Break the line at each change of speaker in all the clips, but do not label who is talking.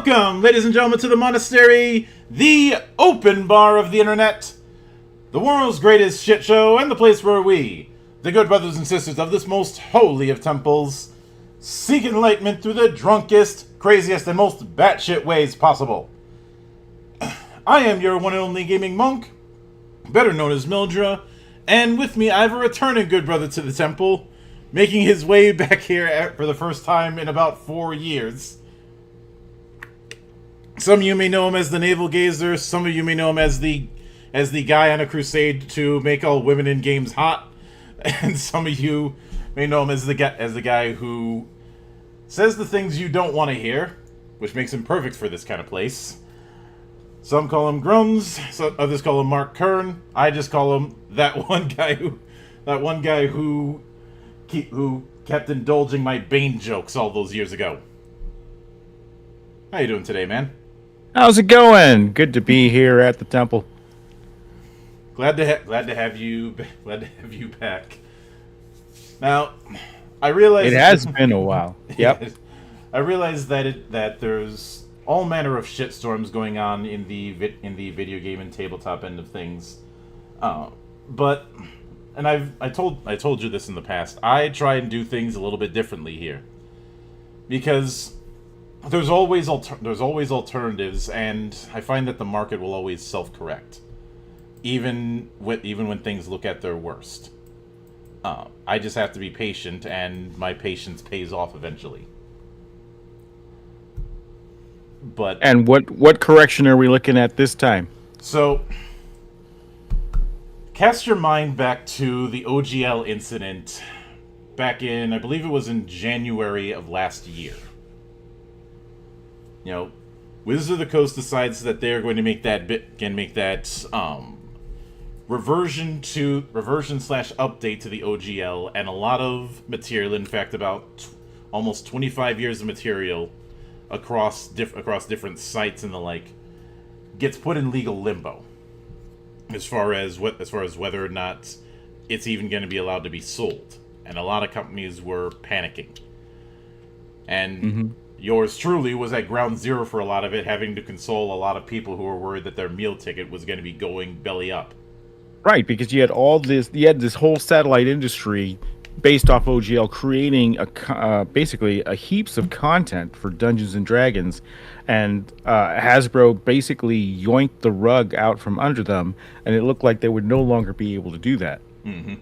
Welcome, ladies and gentlemen, to the monastery, the open bar of the internet, the world's greatest shit show, and the place where we, the good brothers and sisters of this most holy of temples, seek enlightenment through the drunkest, craziest, and most batshit ways possible. I am your one and only gaming monk, better known as Mildra, and with me I have a returning good brother to the temple, making his way back here for the first time in about 4 years. Some of you may know him as the Navel Gazer, some of you may know him as the guy on a crusade to make all women in games hot, and some of you may know him as the guy who says the things you don't want to hear, which makes him perfect for this kind of place. Some call him Grums, others call him Mark Kern. I just call him that one guy who kept indulging my Bane jokes all those years ago. How you doing today, man?
How's it going? Good to be here at the temple.
Glad to have you back. Now, I realize
it has been a while. Yep.
I realize that there's all manner of shitstorms going on in the video game and tabletop end of things, but I told you this in the past. I try and do things a little bit differently here because there's always alternatives, and I find that the market will always self-correct, even when things look at their worst. I just have to be patient, and my patience pays off eventually.
And what correction are we looking at this time?
So, cast your mind back to the OGL incident back in, I believe it was in January of last year. You know, Wizards of the Coast decides that they're going to make that reversion slash update to the OGL, and a lot of material, in fact about almost 25 years of material across different sites and the like, gets put in legal limbo as far as whether or not it's even going to be allowed to be sold. And a lot of companies were panicking. And yours truly was at ground zero for a lot of it, having to console a lot of people who were worried that their meal ticket was going to be going belly up.
Right, because you had this whole satellite industry based off OGL creating basically a heaps of content for Dungeons and Dragons, and Hasbro basically yoinked the rug out from under them, and it looked like they would no longer be able to do that.
Mm-hmm.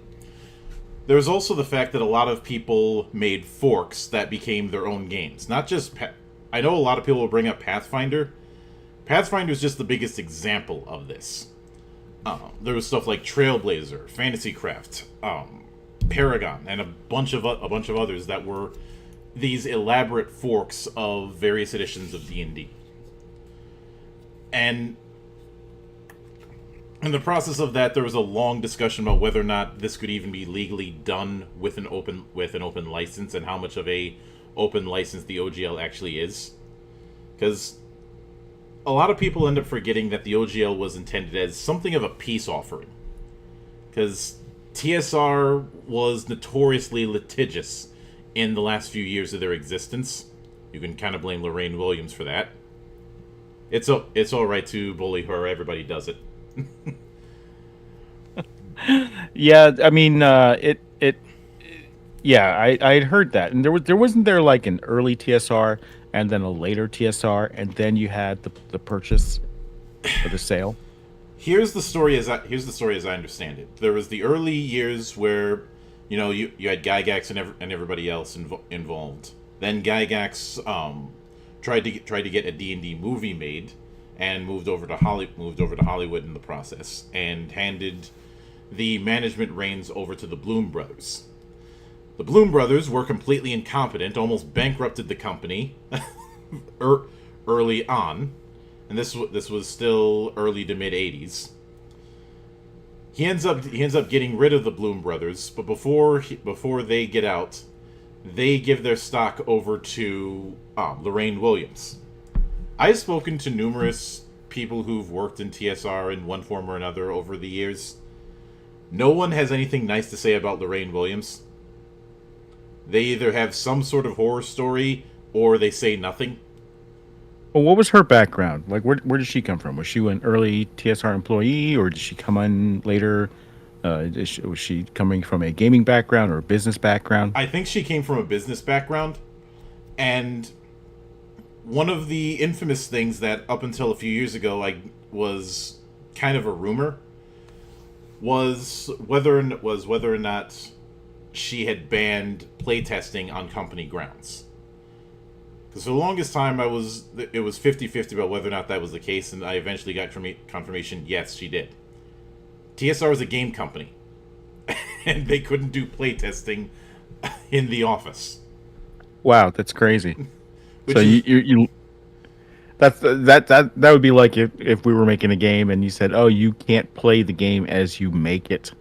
There's also the fact that a lot of people made forks that became their own games. Not just... I know a lot of people will bring up Pathfinder. Pathfinder is just the biggest example of this. There was stuff like Trailblazer, Fantasycraft, Paragon, and a bunch of others that were these elaborate forks of various editions of D&D. And in the process of that, there was a long discussion about whether or not this could even be legally done with an open license, and how much of a open license the OGL actually is. Because a lot of people end up forgetting that the OGL was intended as something of a peace offering. Because TSR was notoriously litigious in the last few years of their existence. You can kind of blame Lorraine Williams for that. It's all right to bully her. Everybody does it.
Yeah, I mean, yeah, I had heard that, and wasn't there like an early TSR and then a later TSR, and then you had the purchase or the sale.
Here's the story as I understand it. There was the early years where, you had Gygax and everybody else involved. Then Gygax tried to get a D&D movie made, and moved over to Hollywood in the process, and handed the management reins over to the Bloom Brothers. The Bloom Brothers were completely incompetent, almost bankrupted the company early on, and this was still early to mid 80s. He ends up getting rid of the Bloom Brothers, but before they get out, they give their stock over to Lorraine Williams. I've spoken to numerous people who've worked in TSR in one form or another over the years. No one has anything nice to say about Lorraine Williams. They either have some sort of horror story, or they say nothing.
Well, what was her background? Like, where did she come from? Was she an early TSR employee, or did she come in later? Was she coming from a gaming background or a business background?
I think she came from a business background, and one of the infamous things that up until a few years ago I was kind of a rumor was whether or not she had banned playtesting on company grounds. Because for the longest time, it was 50-50 about whether or not that was the case, and I eventually got confirmation. Yes, she did. TSR is a game company, and they couldn't do playtesting in the office,
Wow, that's crazy. So
which is
that would be like if we were making a game and you said, "Oh, you can't play the game as you make it,"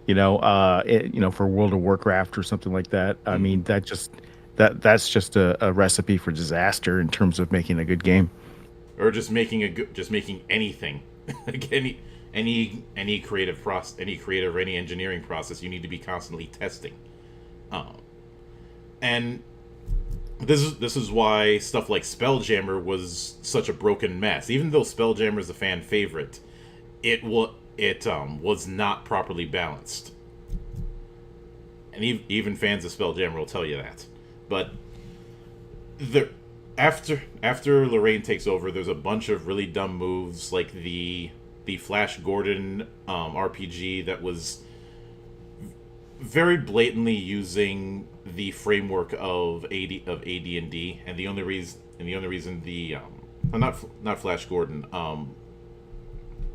for World of Warcraft or something like that. I mean, that's just a recipe for disaster in terms of making a good game.
or just making anything, like any creative process, any creative or any engineering process, you need to be constantly testing. Um, and this is why stuff like Spelljammer was such a broken mess. Even though Spelljammer is a fan favorite, it was not properly balanced, and even fans of Spelljammer will tell you that. But the after Lorraine takes over, there's a bunch of really dumb moves, like the Flash Gordon RPG that was very blatantly using the framework of AD&D, and the only reason not Flash Gordon,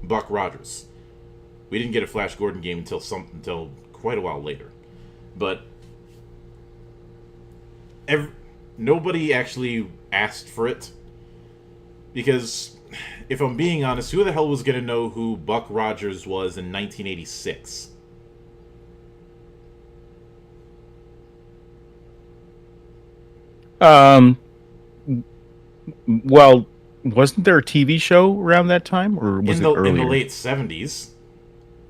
Buck Rogers. We didn't get a Flash Gordon game until quite a while later, but nobody actually asked for it, because if I'm being honest, who the hell was going to know who Buck Rogers was in 1986?
Um, well, wasn't there a TV show around that time, or was it
In the
earlier
late 70s.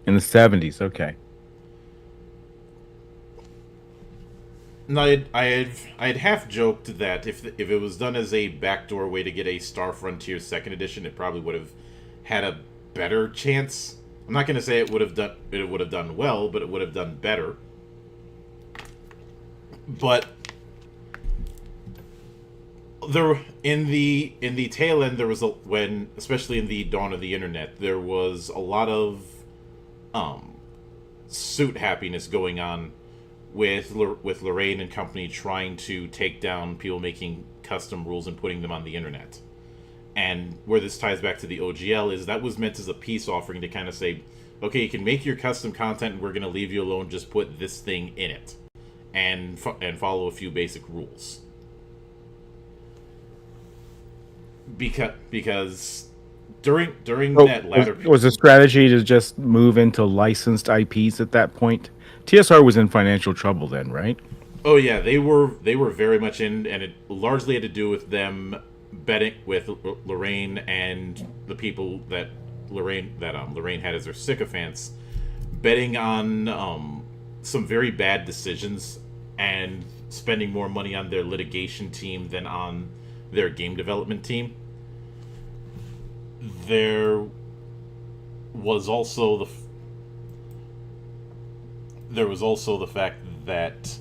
in the 70s? Okay.
No, I'd half joked that if it was done as a backdoor way to get a Star Frontier Second Edition, it probably would have had a better chance. I'm not going to say it would have done well, but it would have done better. But there in the tail end, there was when, especially in the dawn of the internet, there was a lot of um suit happiness going on with Lorraine and company trying to take down people making custom rules and putting them on the internet. And where this ties back to the OGL is that was meant as a peace offering to kind of say, okay, you can make your custom content, and we're going to leave you alone. Just put this thing in it, and follow a few basic rules. Because during
So
that latter
was the strategy to just move into licensed IPs at that point? TSR was in financial trouble then, right?
Oh yeah, they were very much in, and it largely had to do with them betting with Lorraine and the people that Lorraine had as their sycophants, betting on some very bad decisions and spending more money on their litigation team than on their game development team. There was also the fact that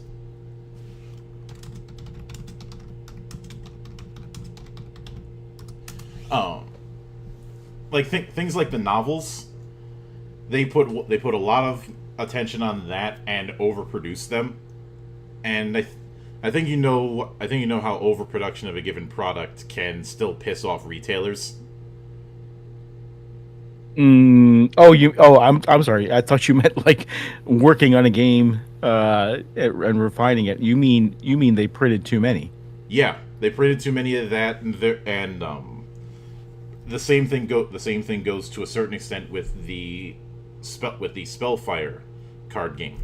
um like things like the novels, they put a lot of attention on that and overproduce them, and I think you know how overproduction of a given product can still piss off retailers.
I'm sorry. I thought you meant like working on a game and refining it. You mean they printed too many?
Yeah, they printed too many of that, and the same thing goes to a certain extent with the Spellfire card game,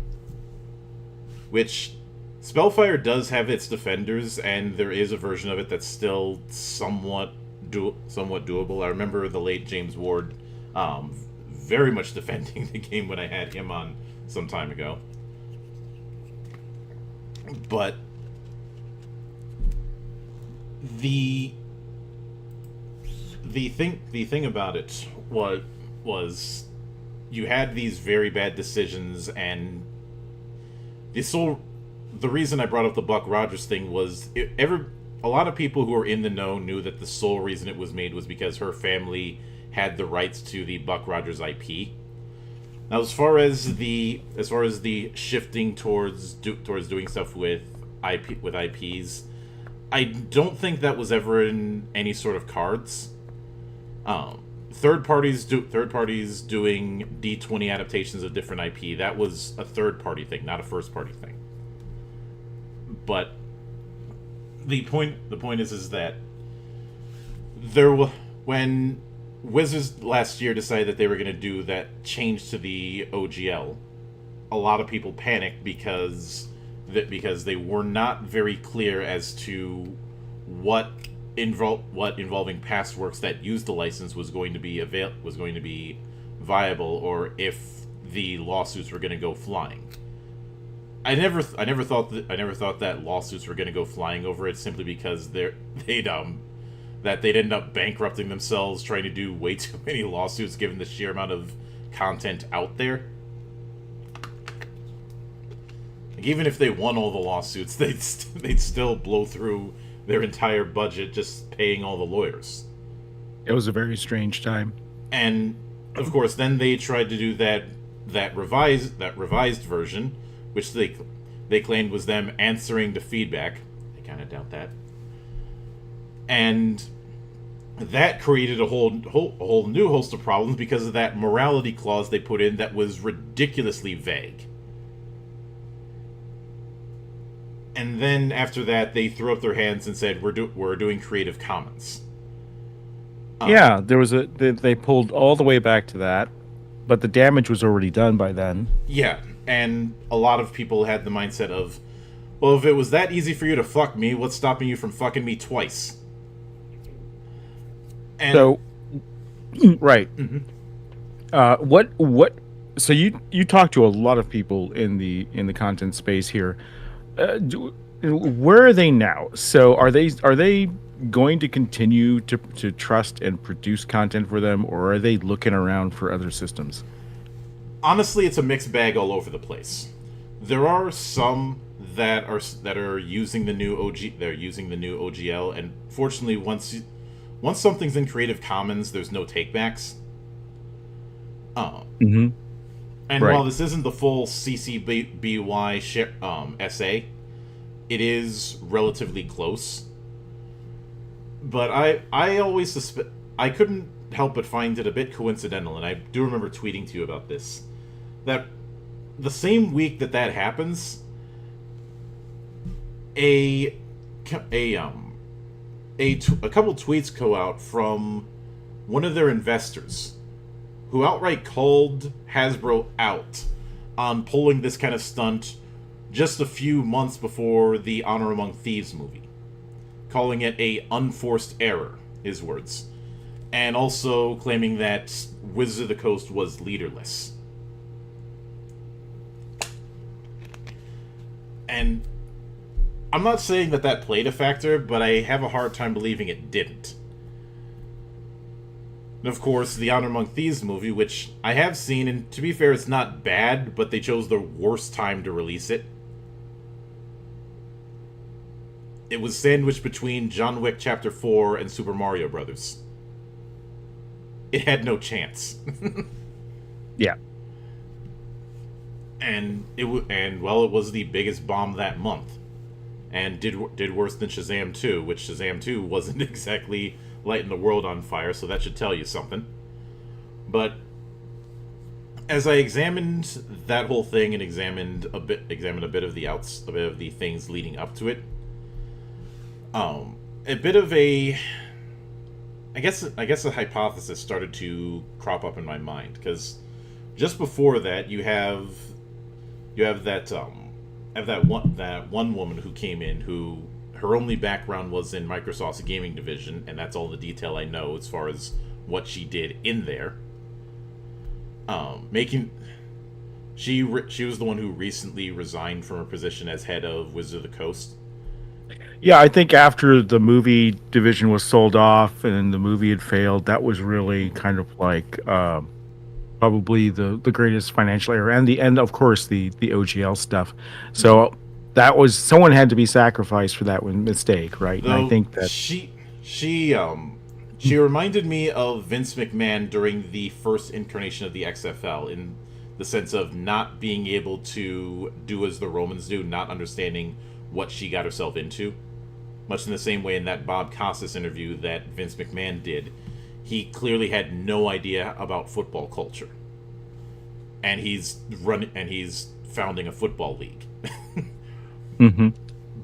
which Spellfire does have its defenders, and there is a version of it that's still somewhat doable. I remember the late James Ward very much defending the game when I had him on some time ago. But the the thing about it was you had these very bad decisions, and the reason I brought up the Buck Rogers thing was a lot of people who are in the know knew that the sole reason it was made was because her family had the rights to the Buck Rogers IP. Now, as far as the shifting towards doing stuff with IPs, I don't think that was ever in any sort of cards. Third parties doing D20 adaptations of different IP, that was a third party thing, not a first party thing. But the point is that when Wizards last year decided that they were going to do that change to the OGL, a lot of people panicked because they were not very clear as to what involving past works that used the license was going to be viable, or if the lawsuits were going to go flying. I never thought that lawsuits were going to go flying over it, simply because they'd end up bankrupting themselves trying to do way too many lawsuits given the sheer amount of content out there. Like, even if they won all the lawsuits, they'd still blow through their entire budget just paying all the lawyers.
It was a very strange time.
And of course, then they tried to do that revised version, which they claimed was them answering to feedback. I kind of doubt that. And that created a whole new host of problems because of that morality clause they put in that was ridiculously vague. And then after that, they threw up their hands and said, "We're doing Creative Commons."
Yeah, they pulled all the way back to that, but the damage was already done by then.
Yeah, and a lot of people had the mindset of, well, if it was that easy for you to fuck me, what's stopping you from fucking me twice? And,
so, right.
Mm-hmm.
What? So you talk to a lot of people in the content space here. Where are they now? So are they going to continue to trust and produce content for them, or are they looking around for other systems?
Honestly, it's a mixed bag all over the place. There are some that are using the new OGL, and fortunately, once something's in Creative Commons, there's no takebacks.
Mm-hmm.
And
Right.
while this isn't the full CC BY essay, it is relatively close. But I always suspect, I couldn't help but find it a bit coincidental, and I do remember tweeting to you about this, that the same week that happens, a couple tweets go out from one of their investors, who outright called Hasbro out on pulling this kind of stunt just a few months before the Honor Among Thieves movie, calling it a unforced error, his words, and also claiming that Wizards of the Coast was leaderless. And I'm not saying that played a factor, but I have a hard time believing it didn't. And of course, the Honor Among Thieves movie, which I have seen, and to be fair, it's not bad, but they chose the worst time to release it. It was sandwiched between John Wick Chapter 4 and Super Mario Brothers. It had no chance.
Yeah.
And it was the biggest bomb that month, and did worse than Shazam 2, which Shazam 2 wasn't exactly lighting the world on fire, so that should tell you something. But as I examined that whole thing and examined a bit of the things leading up to it, a bit of a, I guess a hypothesis started to crop up in my mind, because just before that you have that one woman who came in, who her only background was in Microsoft's gaming division, and that's all the detail I know as far as what she did in there. She was the one who recently resigned from her position as head of Wizards of the Coast.
Yeah, I think after the movie division was sold off and the movie had failed, that was really kind of like probably the greatest financial error, and the end, of course, the OGL stuff.
Mhm.
So that was someone had to be sacrificed for that mistake, right? And I
Though
think that
she reminded me of Vince McMahon during the first incarnation of the XFL, in the sense of not being able to do as the Romans do, not understanding what she got herself into. Much in the same way in that Bob Costas interview that Vince McMahon did, he clearly had no idea about football culture, and he's founding a football league.
Mhm.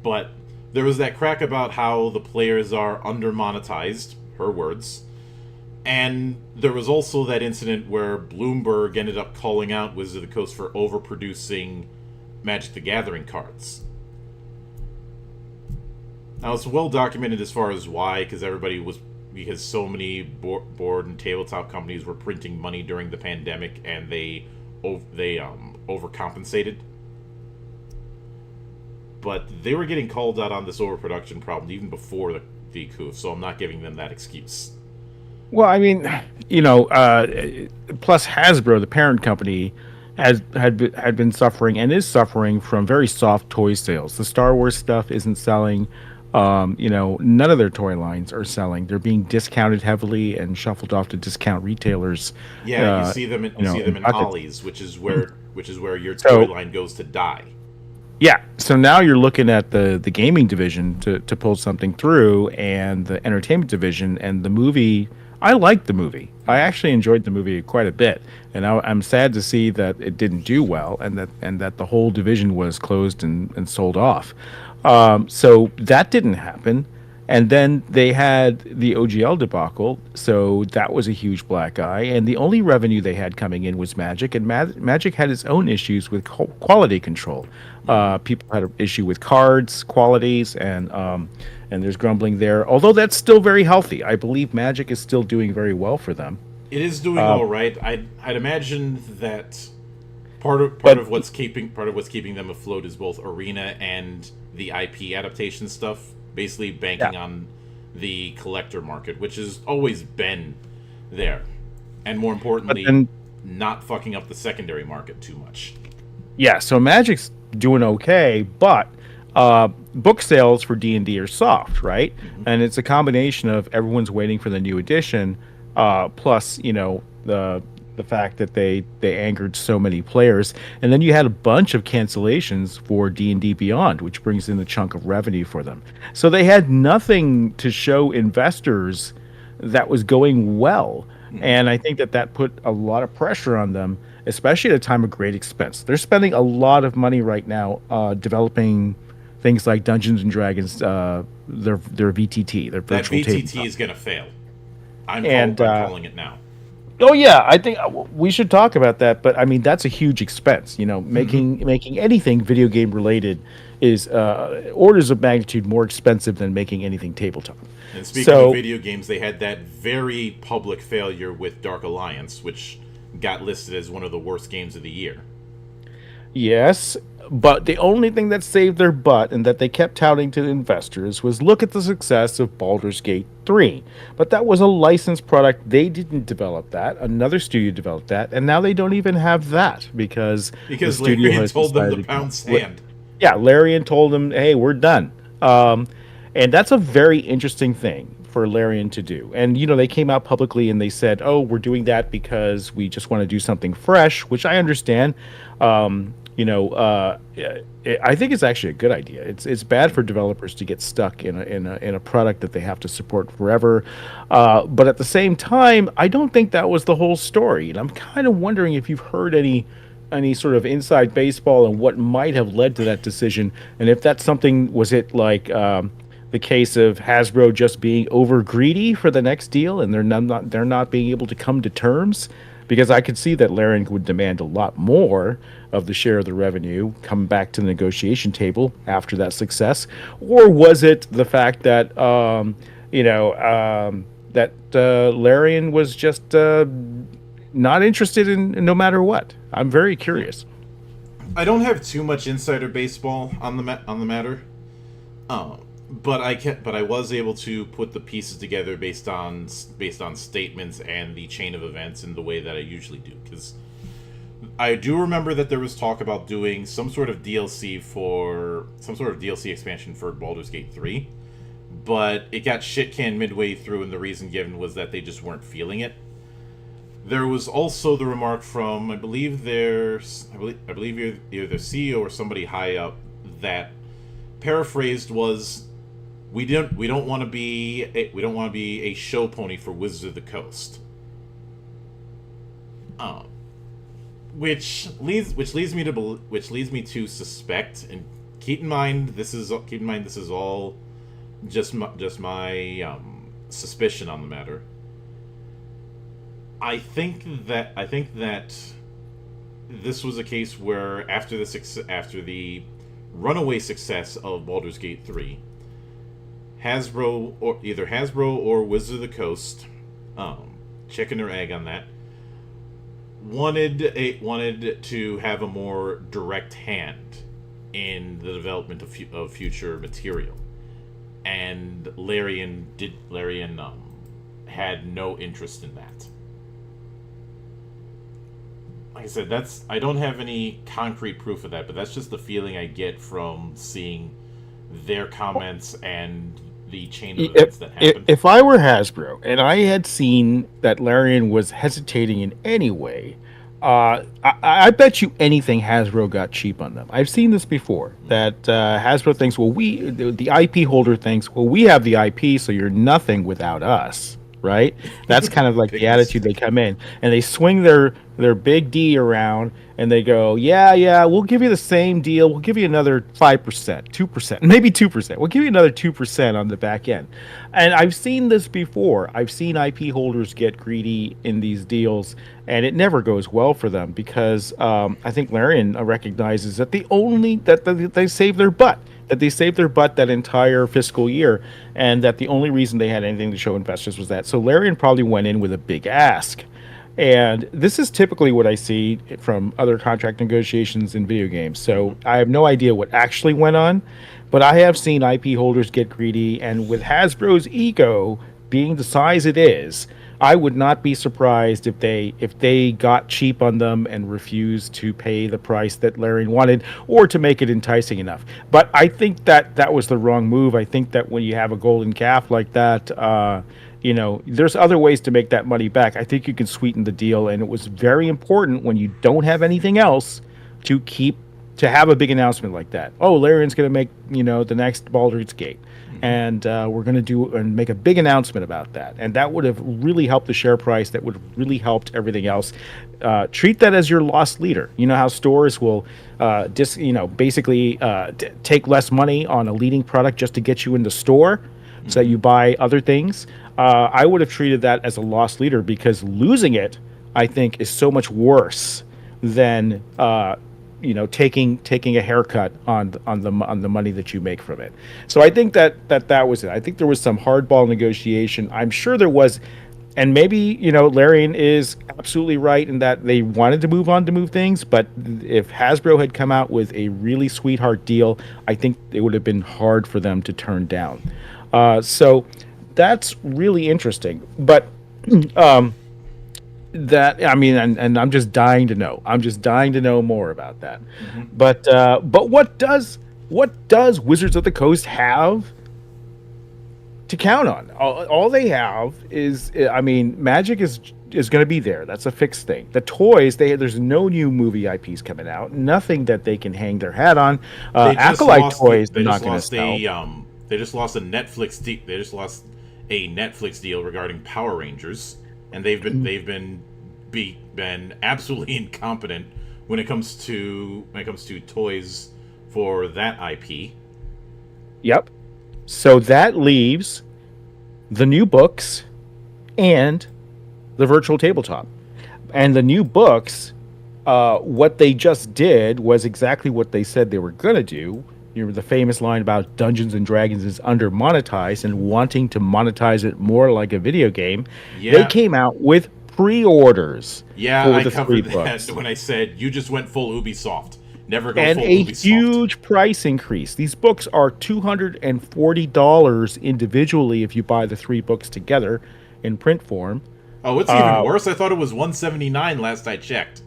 But there was that crack about how the players are under monetized, her words. And there was also that incident where Bloomberg ended up calling out Wizard of the Coast for overproducing Magic the Gathering cards. Now it's well documented as far as why, because so many board and tabletop companies were printing money during the pandemic, and they overcompensated. But they were getting called out on this overproduction problem even before the coup, so I'm not giving them that excuse.
Well, I mean, plus Hasbro, the parent company, had been suffering and is suffering from very soft toy sales. The Star Wars stuff isn't selling. None of their toy lines are selling. They're being discounted heavily and shuffled off to discount retailers.
Yeah, you see them
In
in
buckets.
Ollie's, which is where your toy
So
line goes to die.
yeah, so now you're looking at the gaming division to pull something through, and the entertainment division and the movie. I liked the movie. I actually enjoyed the movie quite a bit, and I'm sad to see that it didn't do well, and that the whole division was closed and sold off. So that didn't happen, and then they had the OGL debacle, so that was a huge black eye, and the only revenue they had coming in was Magic, and Magic had its own issues with quality control. People had an issue with cards qualities, and there's grumbling there. Although that's still very healthy, I believe Magic is still doing very well for them.
It is doing all right. I'd imagine that part of part
But
of what's keeping part of what's keeping them afloat is both Arena and the IP adaptation stuff, basically
yeah,
banking on the collector market, which has always been there, and more
but
importantly,
then
not fucking up the secondary market too much.
yeah, so Magic's doing okay, but book sales for D&D are soft, right?
Hmm.
And it's a combination of everyone's waiting for the new edition, plus the fact that they angered so many players, and then you had a bunch of cancellations for D&D Beyond, which brings in a chunk of revenue for them. So they had nothing to show investors that was going well.
Hmm.
And I think that put a lot of pressure on them, especially at a time of great expense. They're spending a lot of money right now developing things like Dungeons and Dragons, their VTT, their
That
virtual
VTT
tabletop.
is gonna fail.
And
I'm calling it now.
oh yeah, I think we should talk about that. But I mean, that's a huge expense.
Hmm.
Making anything video game related is orders of magnitude more expensive than making anything tabletop.
And speaking of
So
video games, they had that very public failure with Dark Alliance, which got listed as one of the worst games of the year.
yes, but the only thing that saved their butt and that they kept touting to investors was look at the success of Baldur's Gate 3. But that was a licensed product. They didn't develop that. Another studio developed that, and now they don't even have that because the
Because
studio
Larian
has
told them to
decided
pound sand.
yeah, Larian told them, "Hey, we're done." And that's a very interesting thing for Larian to do. And they came out publicly and they said, "Oh, we're doing that because we just want to do something fresh," which I understand. I think it's actually a good idea. It's bad for developers to get stuck in a product that they have to support forever. But at the same time, I don't think that was the whole story. And I'm kind of wondering if you've heard any sort of inside baseball and what might have led to that decision, and if that's something, was it like the case of Hasbro just being over greedy for the next deal, and they're not being able to come to terms? Because I could see that Larian would demand a lot more of the share of the revenue come back to the negotiation table after that success, or was it the fact that Larian was just not interested in no matter what? I'm very curious.
I don't have too much insider baseball on the matter. but I was able to put the pieces together based on statements and the chain of events in the way that I usually do. Because I do remember that there was talk about doing some sort of DLC expansion for Baldur's Gate 3, but it got shit canned midway through, and the reason given was that they just weren't feeling it. There was also the remark from I believe either the CEO or somebody high up that paraphrased was we don't want to be a show pony for Wizards of the Coast. Which leads me to suspect, and keep in mind this is all just my suspicion on the matter. I think that this was a case where after the runaway success of Baldur's Gate 3, either Hasbro or Wizards of the Coast, chicken or egg on that, wanted to have a more direct hand in the development of future material, and Larian had no interest in that. Like I said, I don't have any concrete proof of that, but that's just the feeling I get from seeing their comments and the chain of events that happened.
If I were Hasbro and I had seen that Larian was hesitating in any way, I bet you anything Hasbro got cheap on them. I've seen this before, that Hasbro thinks, well, the IP holder thinks, well, we have the IP, so you're nothing without us. Right? That's kind of like the attitude they come in, and they swing their big D around, and they go, yeah, we'll give you the same deal. We'll give you another 5%, 2%, maybe 2%. We'll give you another 2% on the back end. And I've seen this before. I've seen IP holders get greedy in these deals, and it never goes well for them because I think Larian recognizes that they save their butt. That they saved their butt that entire fiscal year, and that the only reason they had anything to show investors was that. So Larian probably went in with a big ask. And this is typically what I see from other contract negotiations in video games. So I have no idea what actually went on, but I have seen IP holders get greedy, and with Hasbro's ego being the size it is, I would not be surprised if they got cheap on them and refused to pay the price that Larian wanted, or to make it enticing enough. But I think that was the wrong move. I think that when you have a golden calf like that, there's other ways to make that money back. I think you can sweeten the deal, and it was very important when you don't have anything else to have a big announcement like that. Oh, Larian's going to make the next Baldur's Gate. And we're going to do and make a big announcement about that. And that would have really helped the share price. That would have really helped everything else. Treat that as your loss leader. You know how stores will basically take less money on a leading product just to get you in the store so that you buy other things. I would have treated that as a loss leader, because losing it, I think, is so much worse than taking a haircut on the money that you make from it. So I think that was it. I think there was some hardball negotiation. I'm sure there was, and maybe Larian is absolutely right in that they wanted to move things. But if Hasbro had come out with a really sweetheart deal, I think it would have been hard for them to turn down. So that's really interesting. But and I'm just dying to know. I'm just dying to know more about that. Mm-hmm. But what does Wizards of the Coast have to count on? All they have is, Magic is going to be there. That's a fixed thing. The toys, there's no new movie IPs coming out. Nothing that they can hang their hat on. Acolyte toys are not going to sell.
They just lost a Netflix deal. They just lost a Netflix deal regarding Power Rangers. And they've been absolutely incompetent when it comes to toys for that IP.
Yep. So that leaves the new books and the virtual tabletop. And the new books, what they just did was exactly what they said they were going to do. The famous line about Dungeons and Dragons is under monetized and wanting to monetize it more like a video game. Yeah. They came out with pre-orders.
Yeah, I covered that when I said you just went full Ubisoft. Never go
And
full
a
Ubisoft.
huge price increase. These books are $240 individually if you buy the 3 books together in print form.
Oh, it's even worse. I thought it was $179 last I checked.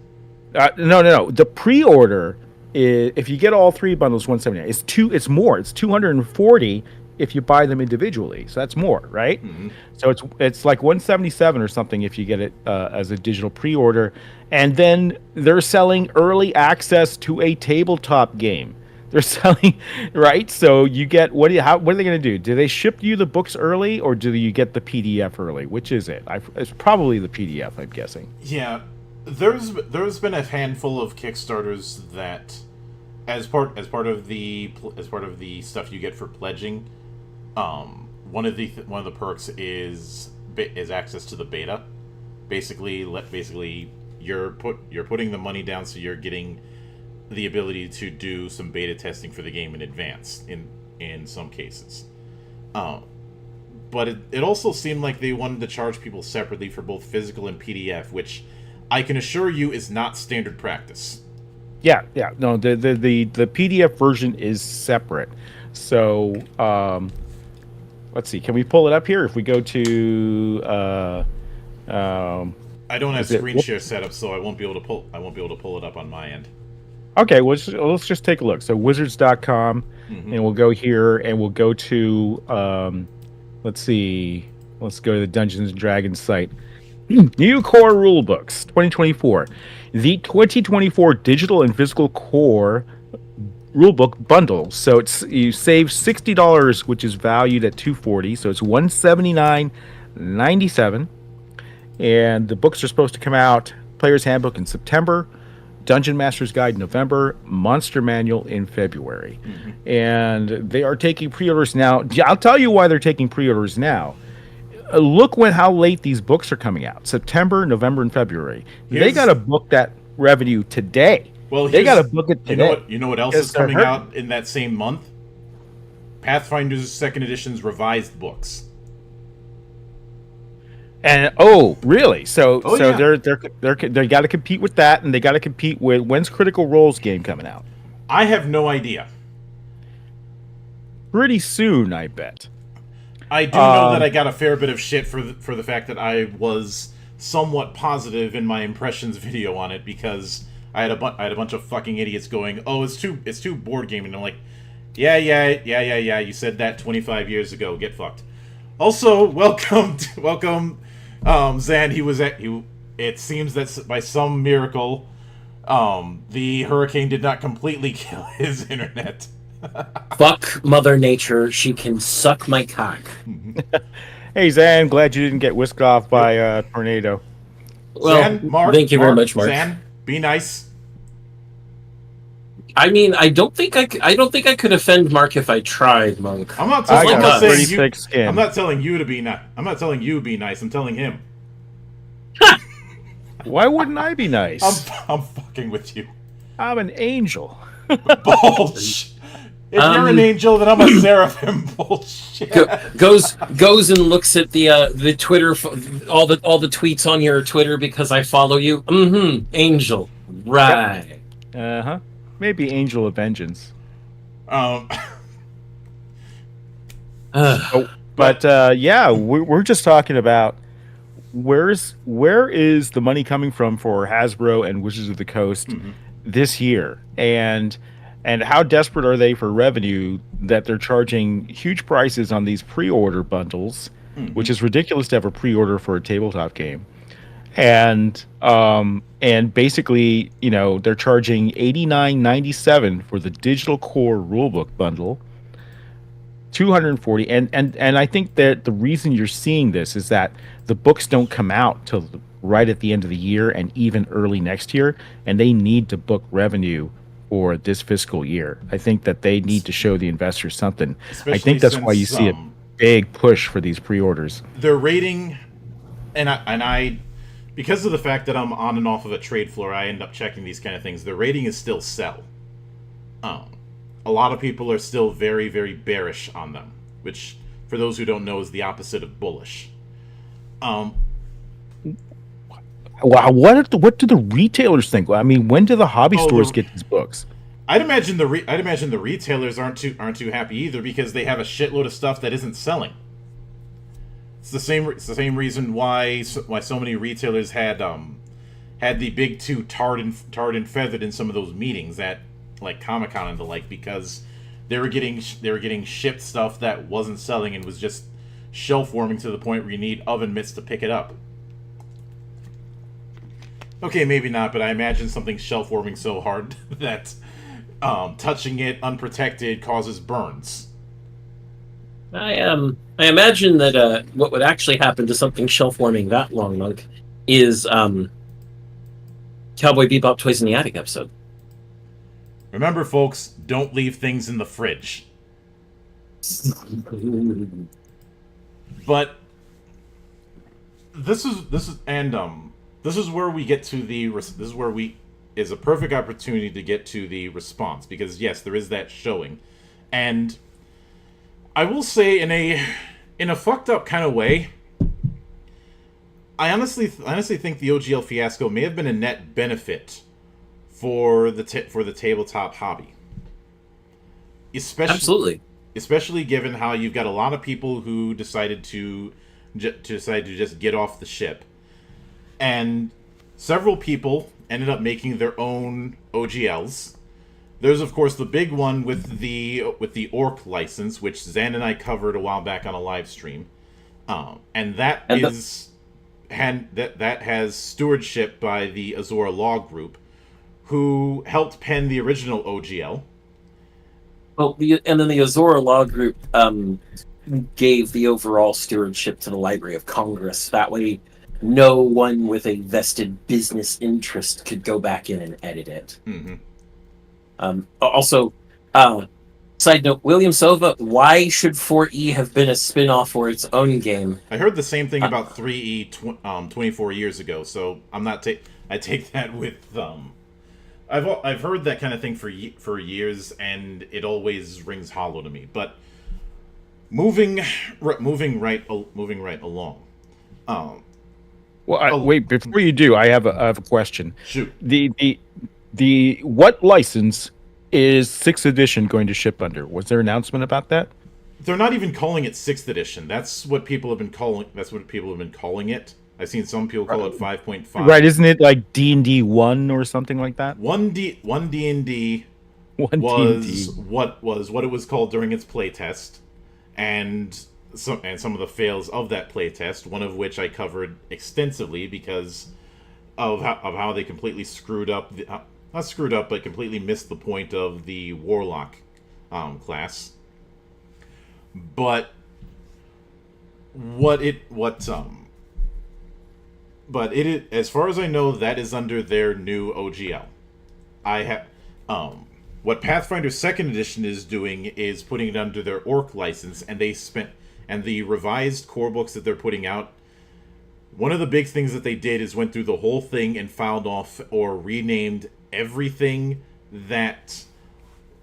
No. The pre-order is, if you get all 3 bundles, 179. It's more. It's 240 if you buy them individually. So that's more, right?
Mm-hmm.
So it's like 177 or something if you get it as a digital pre-order. And then they're selling early access to a tabletop game. They're selling, right? So you get what are they going to do? Do they ship you the books early, or do you get the PDF early? Which is it? It's probably the PDF, I'm guessing.
Yeah, there's been a handful of Kickstarters that, as part of the stuff you get for pledging, one of the perks is access to the beta. Basically, you're putting the money down, so you're getting the ability to do some beta testing for the game in advance in some cases. But it also seemed like they wanted to charge people separately for both physical and PDF, which I can assure you is not standard practice.
Yeah. No, the PDF version is separate. So let's see. Can we pull it up here? If we go to
I don't have screen share set up, so I won't be able to pull it up on my end.
Okay, let's just take a look. So wizards.com,
Mm-hmm.
and we'll go here and we'll go to let's see. Let's go to the Dungeons and Dragons site. New core rule books 2024. The 2024 digital and physical core rulebook bundle. So you save $60, which is valued at $240. So it's $179.97. And the books are supposed to come out. Player's Handbook in September, Dungeon Master's Guide in November, Monster Manual in February.
Mm-hmm.
And they are taking pre-orders now. I'll tell you why they're taking pre-orders now. Look how late these books are coming out. September, November, and February. They got to book that revenue today.
Well,
they got to book it today.
You know what else is coming out in that same month? Pathfinder's 2nd Edition's revised books.
And really? So yeah. they got to compete with that, and they got to compete with, when's Critical Role's game coming out?
I have no idea.
Pretty soon, I bet.
I do know that I got a fair bit of shit for the fact that I was somewhat positive in my impressions video on it, because I had a bunch of fucking idiots going, "Oh, it's too board gaming." And I'm like, yeah. You said that 25 years ago. Get fucked. Also, welcome, Zan. It seems that by some miracle, the hurricane did not completely kill his internet.
Fuck Mother Nature. She can suck my cock.
Hey, Zan, glad you didn't get whisked off by a tornado.
Well,
Zan, Mark,
thank you very much, Mark.
Zan, be nice.
I mean, I don't think I could offend Mark if I tried, Monk.
I'm not telling you to be nice. I'm not telling you be nice. I'm telling him.
Why wouldn't I be nice?
I'm fucking with you.
I'm an angel.
Bullshit. If you're an angel, then I'm a seraphim. Bullshit.
Goes and looks at the Twitter, all the tweets on your Twitter because I follow you. Angel, right?
Yep. Maybe Angel of Vengeance. But we're just talking about where is the money coming from for Hasbro and Wizards of the Coast this year, and how desperate are they for revenue that they're charging huge prices on these pre-order bundles, which is ridiculous to have a pre-order for a tabletop game. And basically, they're charging $89.97 for the digital core rulebook bundle, $240. And I think that the reason you're seeing this is that the books don't come out till right at the end of the year and even early next year, and they need to book revenue for this fiscal year. I think that they need to show the investors something. Especially I think that's why you see a big push for these pre-orders.
Their rating, and I because of the fact that I'm on and off of a trade floor, I end up checking these kind of things. The rating is still sell. A lot of people are still very, very bearish on them, which, for those who don't know, is the opposite of bullish.
Wow, what do the retailers think? I mean, when do the hobby stores get these books?
I'd imagine the retailers aren't too happy either because they have a shitload of stuff that isn't selling. It's the same reason why so many retailers had the big two tarred and feathered in some of those meetings at like Comic-Con and the like, because they were getting shipped stuff that wasn't selling and was just shelf warming to the point where you need oven mitts to pick it up. Okay, maybe not, but I imagine something shelf warming so hard that touching it unprotected causes burns.
I imagine that what would actually happen to something shelf warming that long, Monk, is Cowboy Bebop Toys in the Attic episode.
Remember, folks, don't leave things in the fridge. But this is where we get to is a perfect opportunity to get to the response, because yes, there is that showing, and I will say in a fucked up kind of way, I honestly think the OGL fiasco may have been a net benefit for the tabletop hobby. Especially given how you've got a lot of people who decided to just get off the ship, and several people ended up making their own OGLs. There's of course the big one with the Orc license, which Zan and I covered a while back on a live stream, and that has stewardship by the Azora Law Group, who helped pen the original OGL.
Well, and then the Azora Law Group gave the overall stewardship to the Library of Congress. That way, no one with a vested business interest could go back in and edit it.
Mm-hmm.
Also, side note, William Sova, why should 4E have been a spin-off for its own game?
I heard the same thing about 3E 24 years ago, so I'm not I take that with I've heard that kind of thing for years, and it always rings hollow to me. But moving right along.
Wait, before you do, I have a question.
Shoot.
The what license is 6th edition going to ship under? Was there an announcement about that?
They're not even calling it 6th edition. That's what people have been calling it. I've seen some people call it 5.5.
Right, isn't it like D&D 1 or something like that?
1D was what it was called during its playtest, and some of the fails of that playtest, one of which I covered extensively because of how they completely screwed up not screwed up, but completely missed the point of the Warlock class. But as far as I know, that is under their new OGL. What Pathfinder 2nd Edition is doing is putting it under their Orc license, and the revised core books that they're putting out. One of the big things that they did is went through the whole thing and filed off or renamed everything that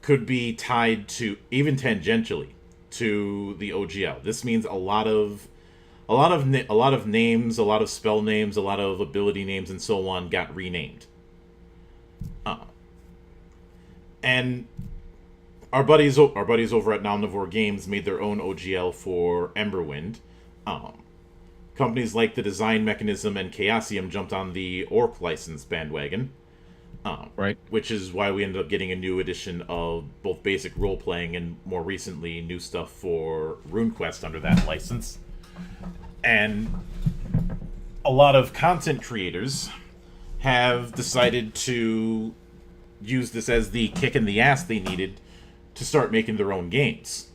could be tied to, even tangentially, to the OGL. This means a lot of names, a lot of spell names, a lot of ability names, and so on got renamed. And our buddies over at Nomnivore Games made their own OGL for Emberwind. Companies like the Design Mechanism and Chaosium jumped on the Orc license bandwagon.
Right.
Which is why we ended up getting a new edition of both basic role-playing and, more recently, new stuff for RuneQuest under that license. And a lot of content creators have decided to use this as the kick in the ass they needed to start making their own games.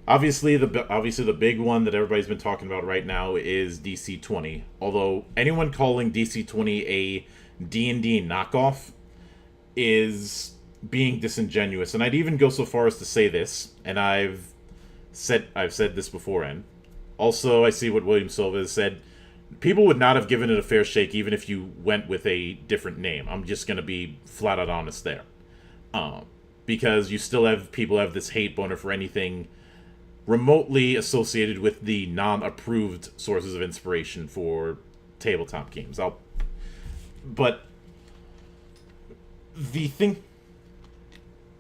Obviously, the big one that everybody's been talking about right now is DC-20. Although anyone calling DC-20 a D&D knockoff is being disingenuous, and I'd even go so far as to say this, and I've said this before, and also I see what William Silva has said. People would not have given it a fair shake even if you went with a different name. I'm just going to be flat out honest there. Because you still have people have this hate boner for anything remotely associated with the non-approved sources of inspiration for tabletop games. But the thing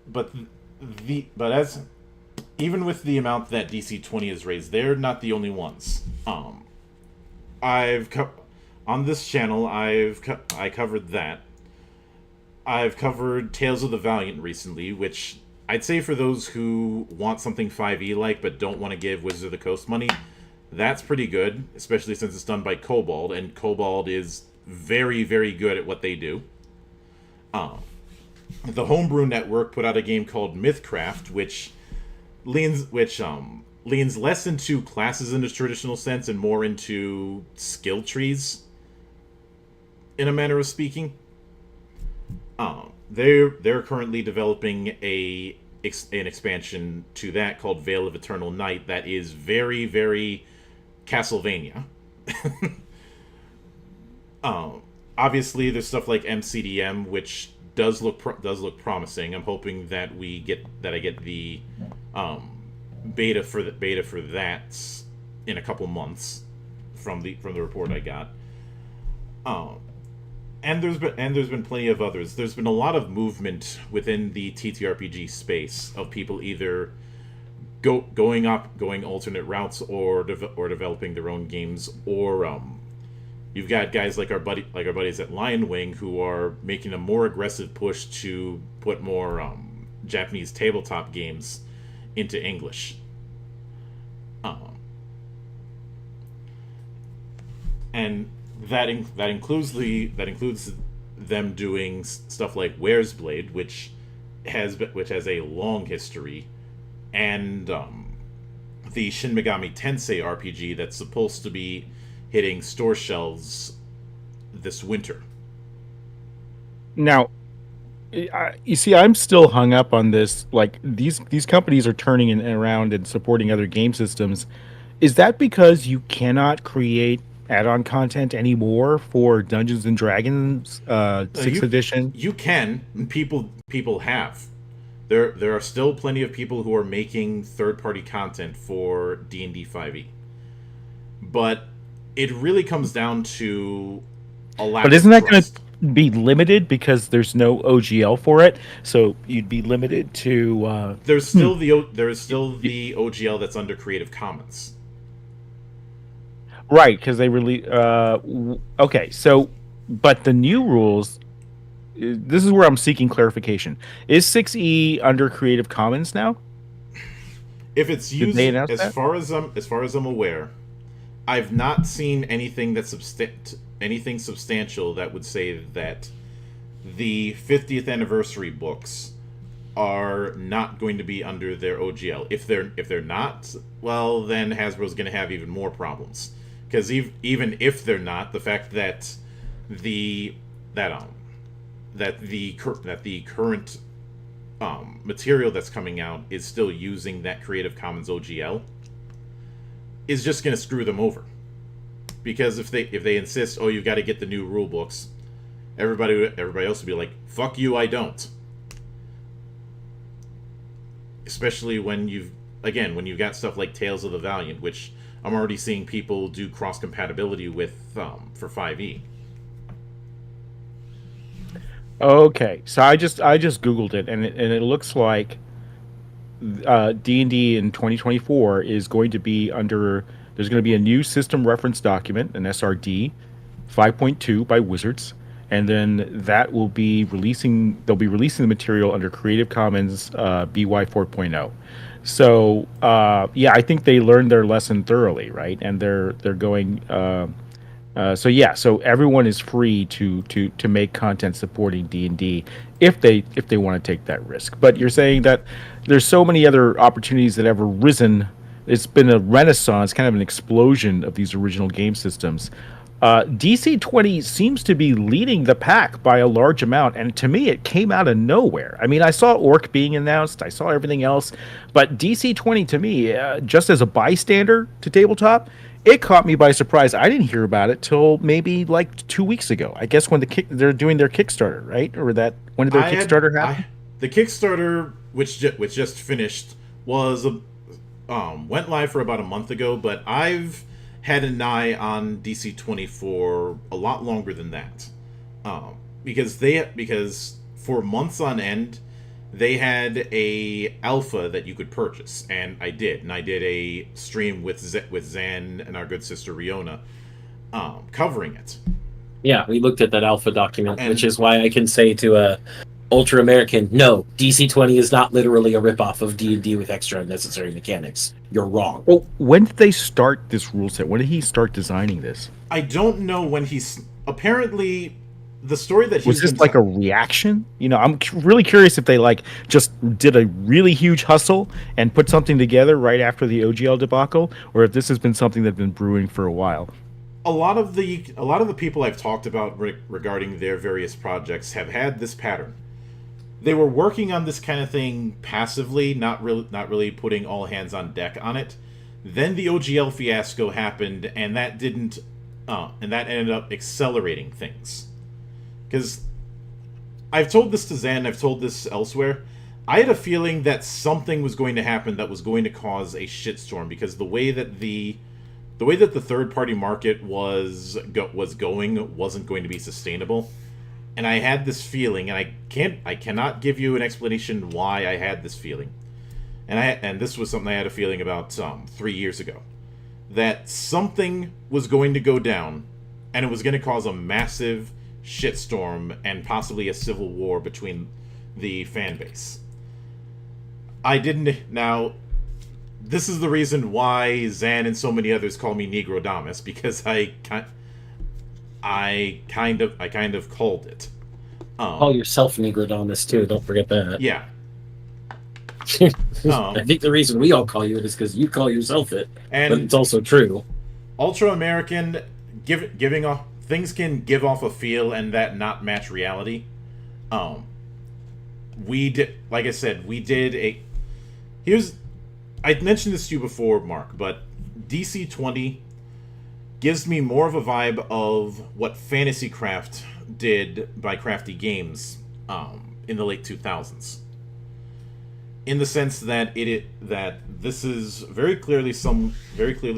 but but as even with the amount that DC 20 has raised, they're not the only ones. I've on this channel, I covered that. I've covered Tales of the Valiant recently, which I'd say for those who want something 5e like but don't want to give Wizards of the Coast money, that's pretty good, especially since it's done by Kobold, and Kobold is very, very good at what they do. The Homebrew Network put out a game called Mythcraft, which leans less into classes in the traditional sense and more into skill trees, in a manner of speaking. They're currently developing an expansion to that called Veil of Eternal Night that is very, very Castlevania. Obviously, there's stuff like MCDM, which does look promising. I'm hoping that I get the beta for that in a couple months from the report I got. And there's been plenty of others. There's been a lot of movement within the TTRPG space of people either going alternate routes or developing their own games, or you've got guys like our buddies at Lion Wing who are making a more aggressive push to put more Japanese tabletop games into English. And that includes them doing stuff like Where's Blade, which has a long history, and the Shin Megami Tensei RPG that's supposed to be hitting store shelves this winter.
Now, you see, I'm still hung up on this. Like these companies are turning around and supporting other game systems. Is that because you cannot create add-on content anymore for Dungeons and Dragons 6th edition?
You can. People have. There are still plenty of people who are making third-party content for D&D 5e. But it really comes down to a lack of trust. But
isn't that going to be limited because there's no OGL for it? So you'd be limited to
there's still the OGL that's under Creative Commons.
Right, because they really okay. So, but the new rules. This is where I'm seeking clarification. Is 6e under Creative Commons now?
If it's used, as far as I'm aware, I've not seen anything anything substantial that would say that the 50th anniversary books are not going to be under their OGL. If they're not, well, then Hasbro's going to have even more problems. Because even if they're not, the fact that the current material that's coming out is still using that Creative Commons OGL is just going to screw them over. Because if they insist, oh, you've got to get the new rule books, everybody else will be like, fuck you, I don't. Especially when you've got stuff like Tales of the Valiant, which I'm already seeing people do cross-compatibility with for 5e.
Okay, so I just Googled it, and it looks like D&D in 2024 is going to be under. There's going to be a new system reference document, an SRD 5.2 by Wizards, and then that will be releasing. They'll be releasing the material under Creative Commons BY 4.0. So yeah, I think they learned their lesson thoroughly, right? And they're going. So everyone is free to make content supporting D&D if they want to take that risk. But you're saying that there's so many other opportunities that have arisen. It's been a renaissance, kind of an explosion of these original game systems. DC 20 seems to be leading the pack by a large amount, and to me, it came out of nowhere. I mean, I saw Orc being announced, I saw everything else, but DC 20 to me, just as a bystander to tabletop, it caught me by surprise. I didn't hear about it till maybe like 2 weeks ago. I guess when they're doing their Kickstarter, right? Or when did their Kickstarter happen?
The Kickstarter, which just finished, was went live for about a month ago, but I've had an eye on DC 20 for a lot longer than that, because for months on end, they had a alpha that you could purchase, and I did. And I did a stream with Zan and our good sister Riona, covering it.
Yeah, we looked at that alpha document,
And-
which is why I can say to Ultra American, no, DC-20 is not literally a ripoff of D&D with extra unnecessary mechanics. You're wrong.
Well, when did they start this rule set? When did he start designing this?
I don't know when he's apparently the story that he's
Was this
been
like a reaction? You know, I'm really curious if they like just did a really huge hustle and put something together right after the OGL debacle, or if this has been something that's been brewing for a while.
a lot of the people I've talked about regarding their various projects have had this pattern. They were working on this kind of thing passively, not really putting all hands on deck on it. Then the OGL fiasco happened, and that ended up accelerating things. Because I've told this to Zan, I've told this elsewhere. I had a feeling that something was going to happen that was going to cause a shitstorm, because the way that the third party market was going wasn't going to be sustainable. And I had this feeling, and I cannot give you an explanation why I had this feeling. And this was something I had a feeling about 3 years ago, that something was going to go down, and it was going to cause a massive shitstorm and possibly a civil war between the fan base. I didn't. Now, this is the reason why Zan and so many others call me Negrodamus, because I kind of called it.
Call yourself Negrodamus too. Don't forget that.
Yeah.
I think the reason we all call you it is because you call yourself it,
And
but it's also true.
Ultra American, giving off things can give off a feel and that not match reality. We did, like I said, we did a. I mentioned this to you before, Mark, but DC-20 gives me more of a vibe of what Fantasy Craft did by Crafty Games in the late 2000s. In the sense that this is very clearly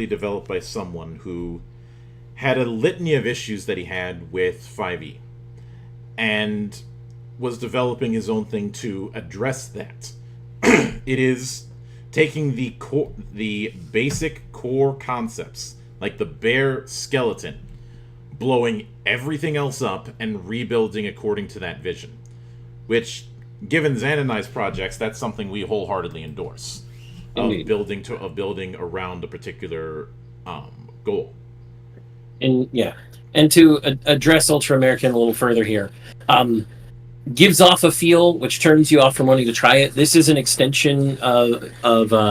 developed by someone who had a litany of issues that he had with 5e, and was developing his own thing to address that. It is taking the basic core concepts, like the bare skeleton, blowing everything else up and rebuilding according to that vision. Which, given Zan and I's projects, that's something we wholeheartedly endorse. Of building around a particular goal.
And to address Ultra American a little further here, gives off a feel which turns you off from wanting to try it. This is an extension of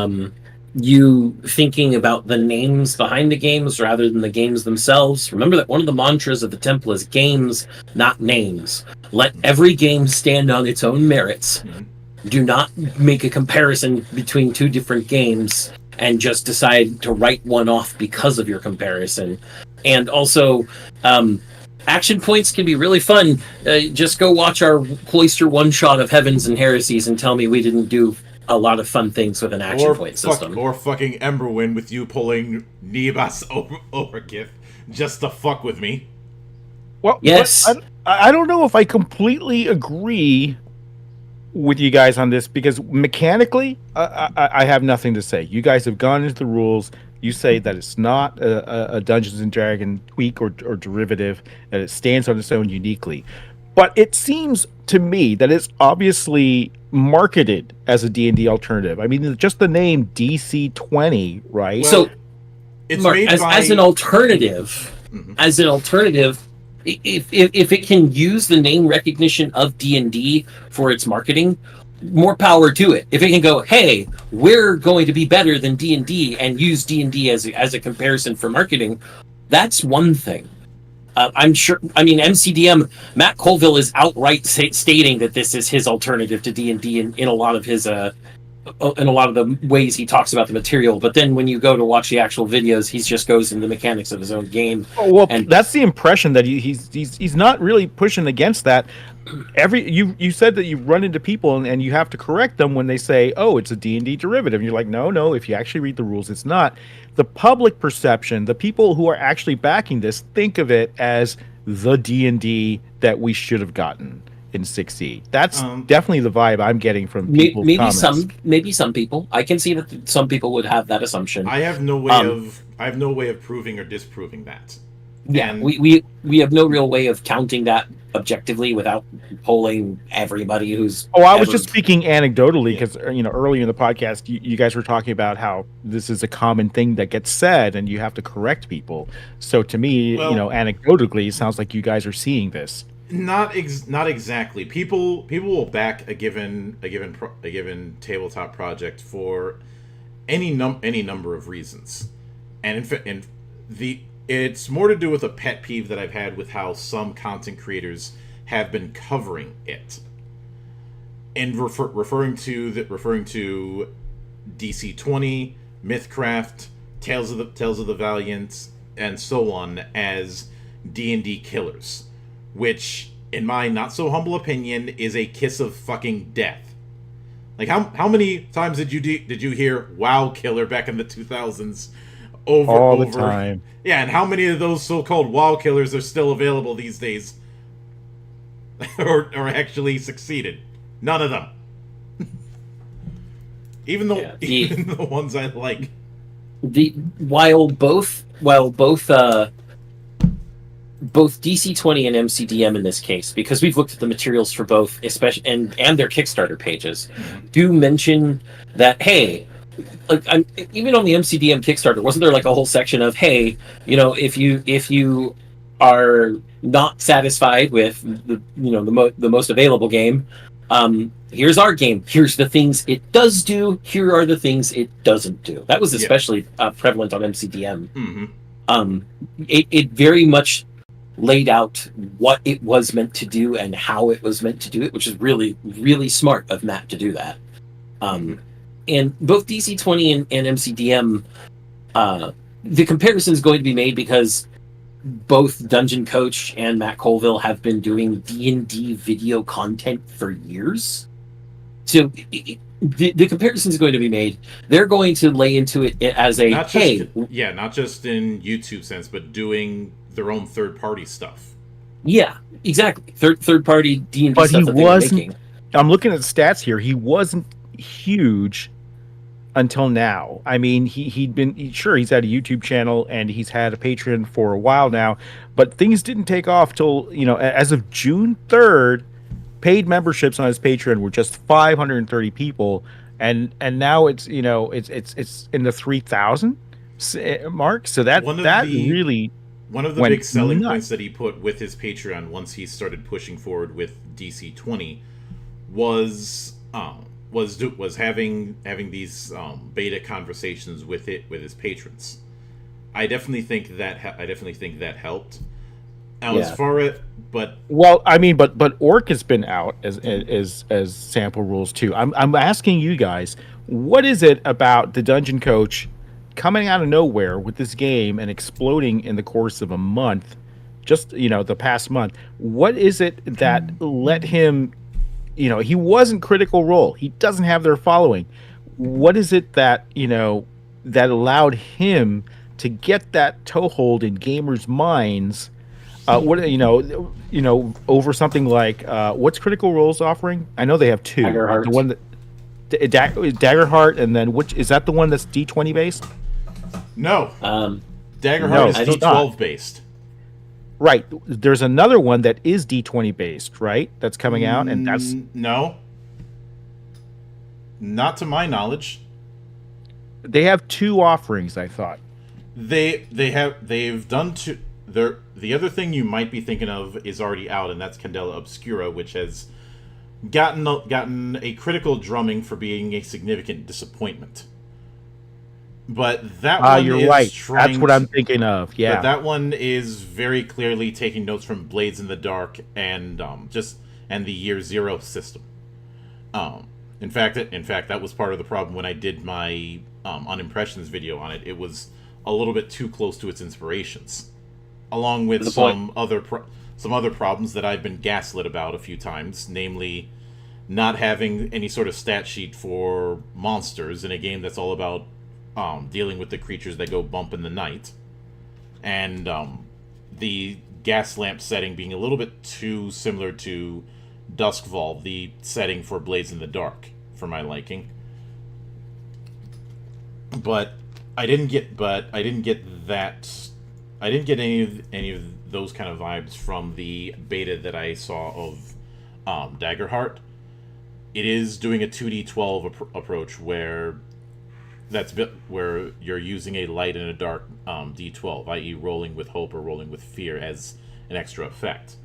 you thinking about the names behind the games rather than the games themselves. Remember that one of the mantras of the temple is games, not names. Let every game stand on its own merits. Mm-hmm. Do not make a comparison between two different games and just decide to write one off because of your comparison. And also, action points can be really fun. Just go watch our Cloister one-shot of Heavens and Heresies and tell me we didn't do a lot of fun things with an action point system.
Or fucking Emberwind with you pulling Nibas Overgift just to fuck with me.
Well,
yes.
I don't know if I completely agree with you guys on this, because mechanically, I have nothing to say. You guys have gone into the rules. You say that it's not a Dungeons and Dragons tweak or derivative, that it stands on its own uniquely. But it seems to me that it's obviously marketed as a D&D alternative. I mean, just the name DC-20, right?
Well,
so,
it's
Mark,
made
as an alternative, if it can use the name recognition of D&D for its marketing, more power to it. If it can go, hey, we're going to be better than D&D and use D&D as a comparison for marketing, that's one thing. I'm sure. I mean, MCDM Matt Colville is outright stating that this is his alternative to D&D in a lot of his in a lot of the ways he talks about the material. But then when you go to watch the actual videos, he just goes into the mechanics of his own game.
Oh, well, and that's the impression that he's not really pushing against that. You said that you run into people and you have to correct them when they say, "Oh, it's a D&D derivative." And you're like, "No. If you actually read the rules, it's not." The public perception, the people who are actually backing this, think of it as the D&D that we should have gotten. in 6e. That's
Um,
definitely the vibe I'm getting from people's comments.
Maybe some people. I can see that some people would have that assumption.
I have no way of proving or disproving that.
Yeah,
And
we have no real way of counting that objectively without polling everybody who's.
Oh, I was
ever-
just speaking anecdotally
Yeah.
because earlier in the podcast, you guys were talking about how this is a common thing that gets said, and you have to correct people. So to me,
Well-
anecdotally, it sounds like you guys are seeing this.
not exactly. People will back a given tabletop project for any number of reasons, and it's more to do with a pet peeve that I've had with how some content creators have been covering it, and referring to DC-20, Mythcraft, Tales of the Valiant, and so on as D&D killers, which, in my not so humble opinion, is a kiss of fucking death. Like, how many times did you hear "WoW killer" back in the 2000s?
All the time.
Yeah, and how many of those so-called WoW killers are still available these days, or actually succeeded? None of them. Even the ones I like.
While both DC-20 and MCDM in this case, because we've looked at the materials for both, especially and their Kickstarter pages, do mention that, hey, like, even on the MCDM Kickstarter, wasn't there like a whole section of, hey, if you are not satisfied with the most available game, here's our game. Here's the things it does do. Here are the things it doesn't do. That was especially prevalent on MCDM.
Mm-hmm.
It very much laid out what it was meant to do and how it was meant to do it, which is really, really smart of Matt to do that. And both DC-20 and MCDM, the comparison is going to be made because both Dungeon Coach and Matt Colville have been doing D&D video content for years. So the comparison is going to be made. They're going to lay into it as a,
not just in YouTube sense, but doing their own third-party stuff.
Yeah, exactly. Third-party D&D
But
stuff
he
that they were
wasn't.
making.
I'm looking at the stats here. He wasn't huge until now. I mean, he's had a YouTube channel and he's had a Patreon for a while now, but things didn't take off till, as of June 3rd, paid memberships on his Patreon were just 530 people, and now it's it's in the 3,000 mark. So that really
one of the big selling points that he put with his Patreon once he started pushing forward with DC-20 was having these beta conversations with his patrons. I definitely think that helped. Now, as far as but
Orc has been out as sample rules too. I'm asking you guys, what is it about the Dungeon Coach coming out of nowhere with this game and exploding in the course of a month, just the past month? What is it that let him? He wasn't Critical Role. He doesn't have their following. What is it that that allowed him to get that toehold in gamers' minds? Over something like what's Critical Role's offering? I know they have two.
Daggerheart.
The one that Daggerheart, and then which is that the one that's D20 based?
No. Daggerheart is D12 based.
Right. There's another one that is D20 based, right? That's coming out, and that's
no. Not to my knowledge.
They have two offerings, I thought.
They've done two. The other thing you might be thinking of is already out, and that's Candela Obscura, which has gotten a critical drumming for being a significant disappointment. But that one
you're
is
right. That's what I'm thinking of. Yeah.
But that one is very clearly taking notes from Blades in the Dark and the Year Zero system. In fact, that was part of the problem when I did my on impressions video on it. It was a little bit too close to its inspirations, along with some other problems that I've been gaslit about a few times, namely not having any sort of stat sheet for monsters in a game that's all about dealing with the creatures that go bump in the night, and the gas lamp setting being a little bit too similar to Duskfall, the setting for Blades in the Dark, for my liking. But I didn't get that. I didn't get any of those kind of vibes from the beta that I saw of Daggerheart. It is doing a 2d12 approach where where you're using a light and a dark d12, i.e., rolling with hope or rolling with fear as an extra effect.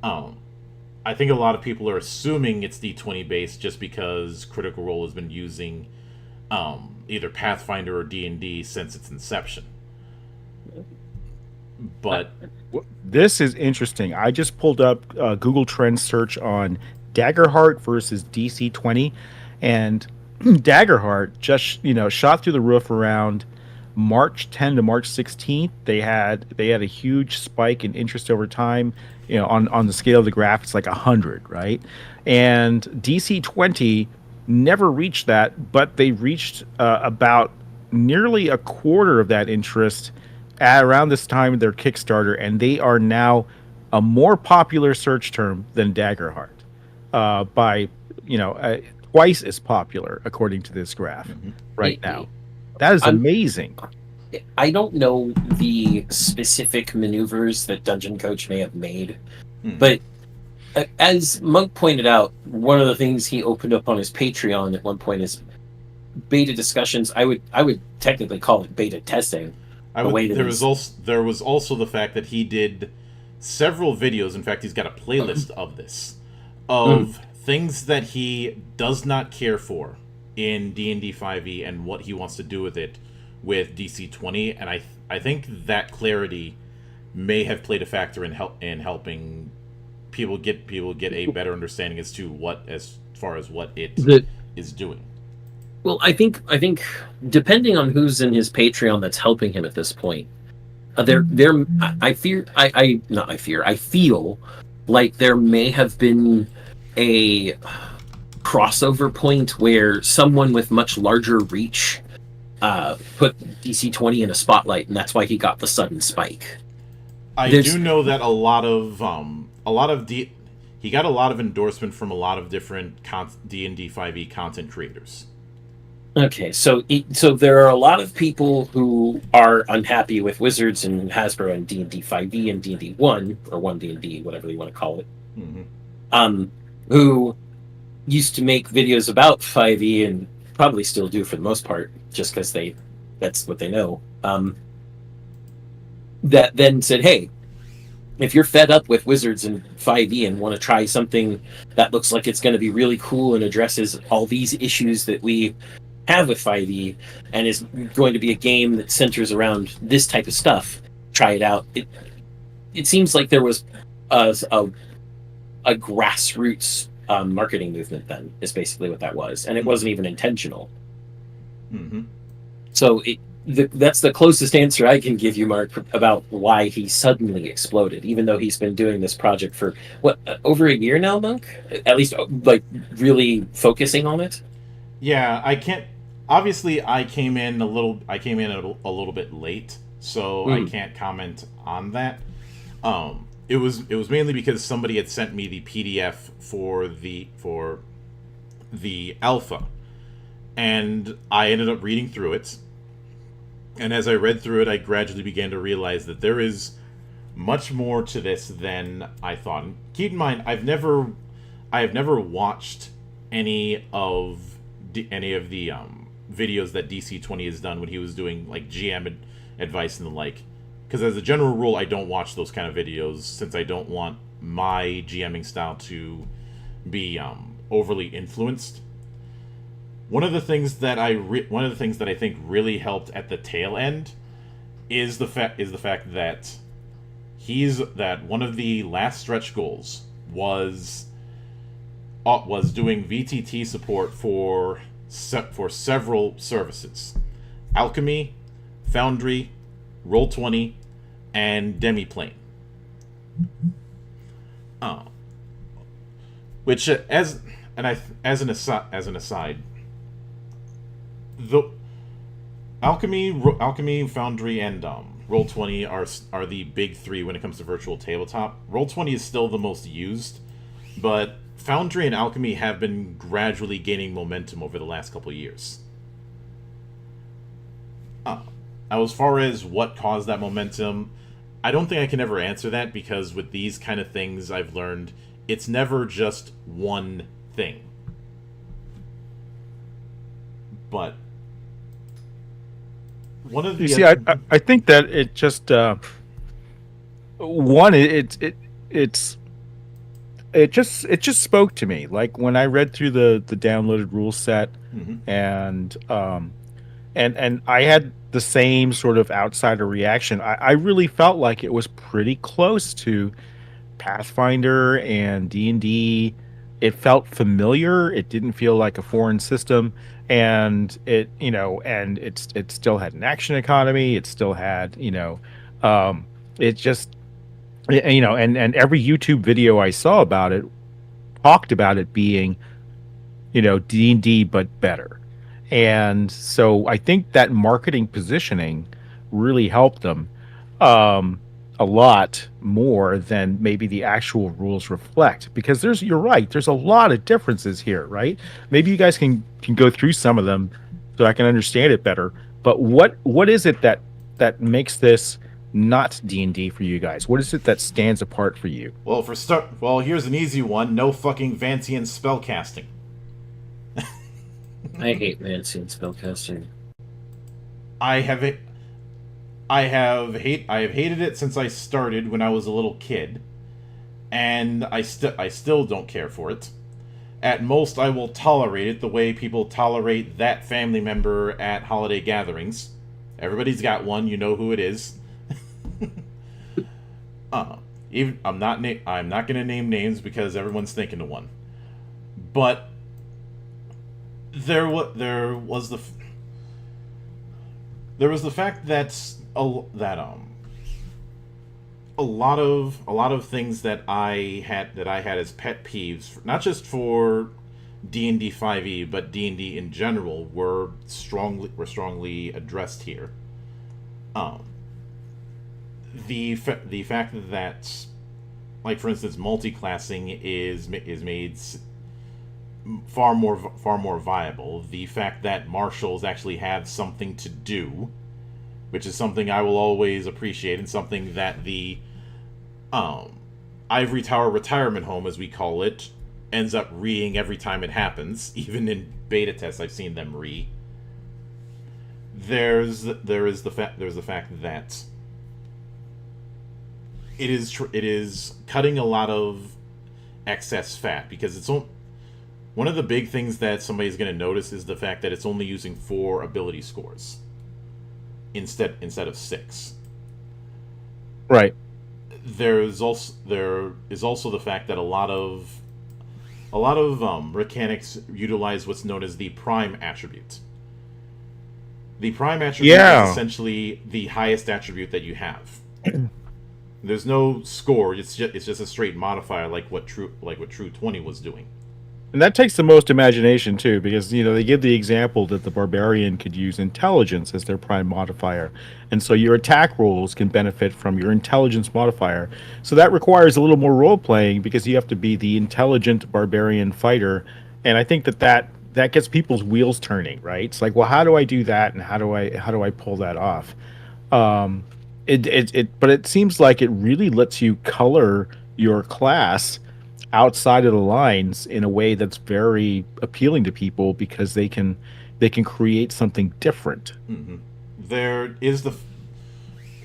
I think a lot of people are assuming it's d20 based just because Critical Role has been using either Pathfinder or D&D since its inception. But
this is interesting. I just pulled up Google Trends search on Daggerheart versus DC-20, and Daggerheart just shot through the roof around March 10 to March 16th. They had a huge spike in interest over time. On the scale of the graph, it's like 100, right? And DC-20 never reached that, but they reached about nearly a quarter of that interest at around this time of their Kickstarter, and they are now a more popular search term than Daggerheart by twice as popular according to this graph right now. That is amazing.
I don't know the specific maneuvers that Dungeon Coach may have made, but as Monk pointed out, one of the things he opened up on his Patreon at one point is beta discussions. I would technically call it beta testing.
There was also the fact that he did several videos. In fact, he's got a playlist of this, of things that he does not care for in D&D 5e and what he wants to do with it with DC-20, and I think that clarity may have played a factor in helping people get a better understanding as far as what it is doing.
Well, I think depending on who's in his Patreon that's helping him at this point, I feel like there may have been a crossover point where someone with much larger reach put DC-20 in a spotlight, and that's why he got the sudden spike.
I do know that he got a lot of endorsement from a lot of different D&D 5e content creators.
Okay, so there are a lot of people who are unhappy with Wizards and Hasbro and D&D 5e and D&D 1, or 1D&D, whatever you want to call it, who used to make videos about 5e and probably still do for the most part, just because that's what they know. That then said, hey, if you're fed up with Wizards and 5e and want to try something that looks like it's going to be really cool and addresses all these issues that we have with 5e and is going to be a game that centers around this type of stuff, try it out. It seems like there was a grassroots marketing movement then, is basically what that was, and it wasn't even intentional. So that's the closest answer I can give you, Mark, about why he suddenly exploded, even though he's been doing this project for over a year now, Monk, at least like really focusing on it.
Yeah, I can't. Obviously, I came in a little bit late, so I can't comment on that. It was mainly because somebody had sent me the PDF for the alpha, and I ended up reading through it. And as I read through it, I gradually began to realize that there is much more to this than I thought. And keep in mind, I have never watched any of the videos that DC-20 has done when he was doing like GM advice and the like. Because as a general rule, I don't watch those kind of videos since I don't want my GMing style to be overly influenced. One of the things that I think really helped at the tail end is the fact that one of the last stretch goals was doing VTT support for several services: Alchemy, Foundry, Roll20, and Demiplane. Which as an aside, the Alchemy, Foundry, and Roll20 are the big three when it comes to virtual tabletop. Roll20 is still the most used, but Foundry and Alchemy have been gradually gaining momentum over the last couple of years. As far as what caused that momentum, I don't think I can ever answer that, because with these kind of things I've learned, it's never just one thing. But one of the
You see, I think that it just one it just spoke to me. Like when I read through the downloaded rule set,
Mhm.
and I had the same sort of outsider reaction. I really felt like it was pretty close to Pathfinder and D&D. It felt familiar. It didn't feel like a foreign system, and it still had an action economy. It still had, it just, and every YouTube video I saw about it talked about it being, D&D but better. And so I think that marketing positioning really helped them a lot more than maybe the actual rules reflect, because you're right, there's a lot of differences here, right? Maybe you guys can go through some of them so I can understand it better. But what is it that makes this not D&D for you guys? What is it that stands apart for you?
Well, here's an easy one. No fucking Vantian spellcasting.
I hate Vancian spellcasting.
I have it. I have hated it since I started when I was a little kid, and I still don't care for it. At most, I will tolerate it the way people tolerate that family member at holiday gatherings. Everybody's got one, you know who it is. Even I'm not going to name names because everyone's thinking of one. But there was the fact that a lot of things that I had as pet peeves, not just for D&D 5e but D&D in general, were strongly addressed here. The fact that, like, for instance, multi-classing is made far more viable. The fact that marshals actually have something to do, which is something I will always appreciate, and something that the Ivory Tower retirement home, as we call it, ends up reeing every time it happens. Even in beta tests, I've seen them re. There's the fact that it is cutting a lot of excess fat, because it's one of the big things that somebody's going to notice is the fact that it's only using 4 ability scores instead of 6.
Right.
There is also the fact that a lot of mechanics utilize what's known as the prime attribute. The prime attribute is essentially the highest attribute that you have. There's no score; it's just a straight modifier, like what True 20 was doing.
And that takes the most imagination too, because they give the example that the barbarian could use intelligence as their prime modifier, and so your attack rolls can benefit from your intelligence modifier. So that requires a little more role playing, because you have to be the intelligent barbarian fighter, and I think that gets people's wheels turning. Right? It's like, well, how do I do that, and how do I pull that off? But it seems like it really lets you color your class outside of the lines in a way that's very appealing to people, because they can create something different.
Mm-hmm. There is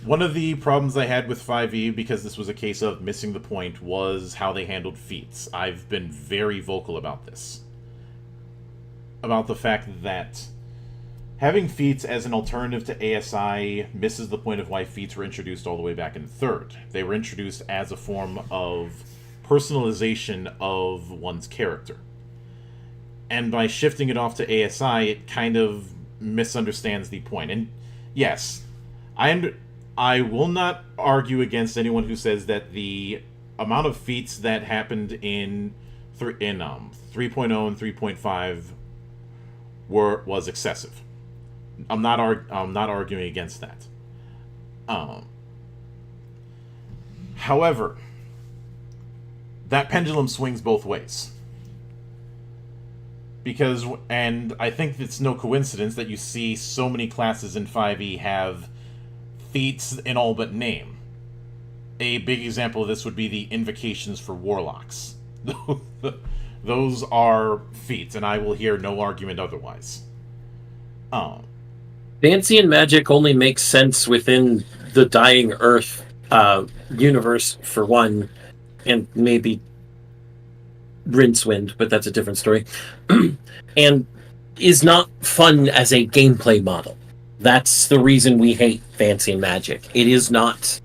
one of the problems I had with 5e, because this was a case of missing the point, was how they handled feats. I've been very vocal about this, about the fact that having feats as an alternative to ASI misses the point of why feats were introduced all the way back in 3rd. They were introduced as a form of personalization of one's character. And by shifting it off to ASI, it kind of misunderstands the point. And yes, I will not argue against anyone who says that the amount of feats that happened in 3.0 and 3.5 was excessive. I'm not arguing against that. However, that pendulum swings both ways. because, and I think it's no coincidence that you see so many classes in 5e have feats in all but name. A big example of this would be the invocations for warlocks. Those are feats, and I will hear no argument otherwise.
Fancy and magic only makes sense within the Dying Earth universe, for one, and maybe Rincewind, but that's a different story. And is not fun as a gameplay model. That's the reason we hate fancy and magic. It is not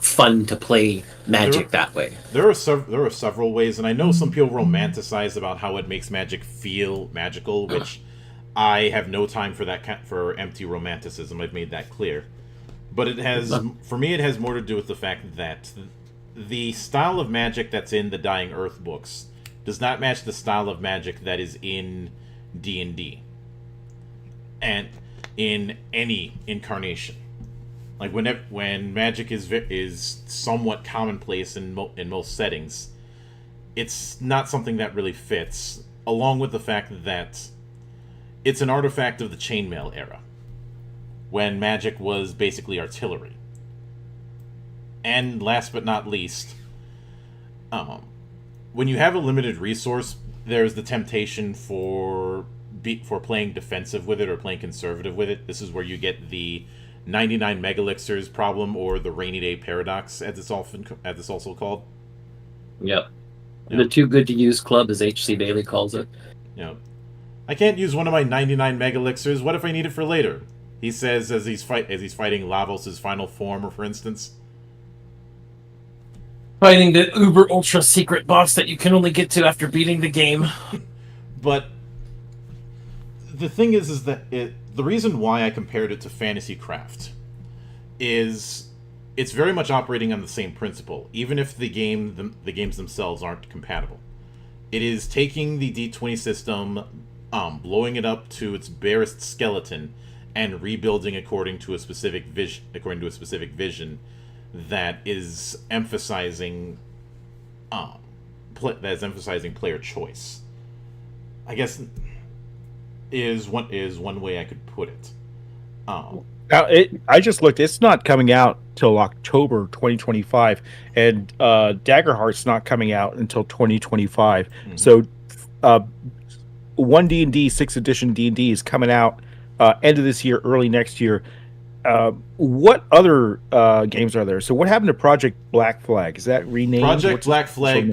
fun to play magic that way.
There are several ways, and I know some people romanticize about how it makes magic feel magical, which I have no time for that for empty romanticism. I've made that clear. But it has, for me, it has more to do with the fact that the style of magic that's in the Dying Earth books does not match the style of magic that is in D&D. And in any incarnation. Like when magic is somewhat commonplace in most settings, it's not something that really fits, along with the fact that it's an artifact of the chainmail era, when magic was basically artillery. And last but not least, when you have a limited resource, there's the temptation for playing defensive with it or playing conservative with it. This is where you get the 99 megalixirs problem, or the rainy day paradox, as it's also called.
Yep. The too good to use club, as H.C. Bailey calls it.
You know, I can't use one of my 99 megalixirs. What if I need it for later? He says as he's fighting Lavos' final form, for instance.
Fighting the uber ultra secret boss that you can only get to after beating the game.
But the thing is that the reason why I compared it to Fantasy Craft is it's very much operating on the same principle, even if the games themselves aren't compatible. It is taking the D20 system, blowing it up to its barest skeleton, and rebuilding according to a specific vision that is emphasizing player choice. I guess is one way I could put it.
Now, I just looked. It's not coming out till October 2025, and Daggerheart's not coming out until 2025. Mm-hmm. So, 1D&D 6th edition D&D is coming out end of this year, early next year. What other games are there? So, what happened to Project Black Flag? Is that renamed?
Project Black Flag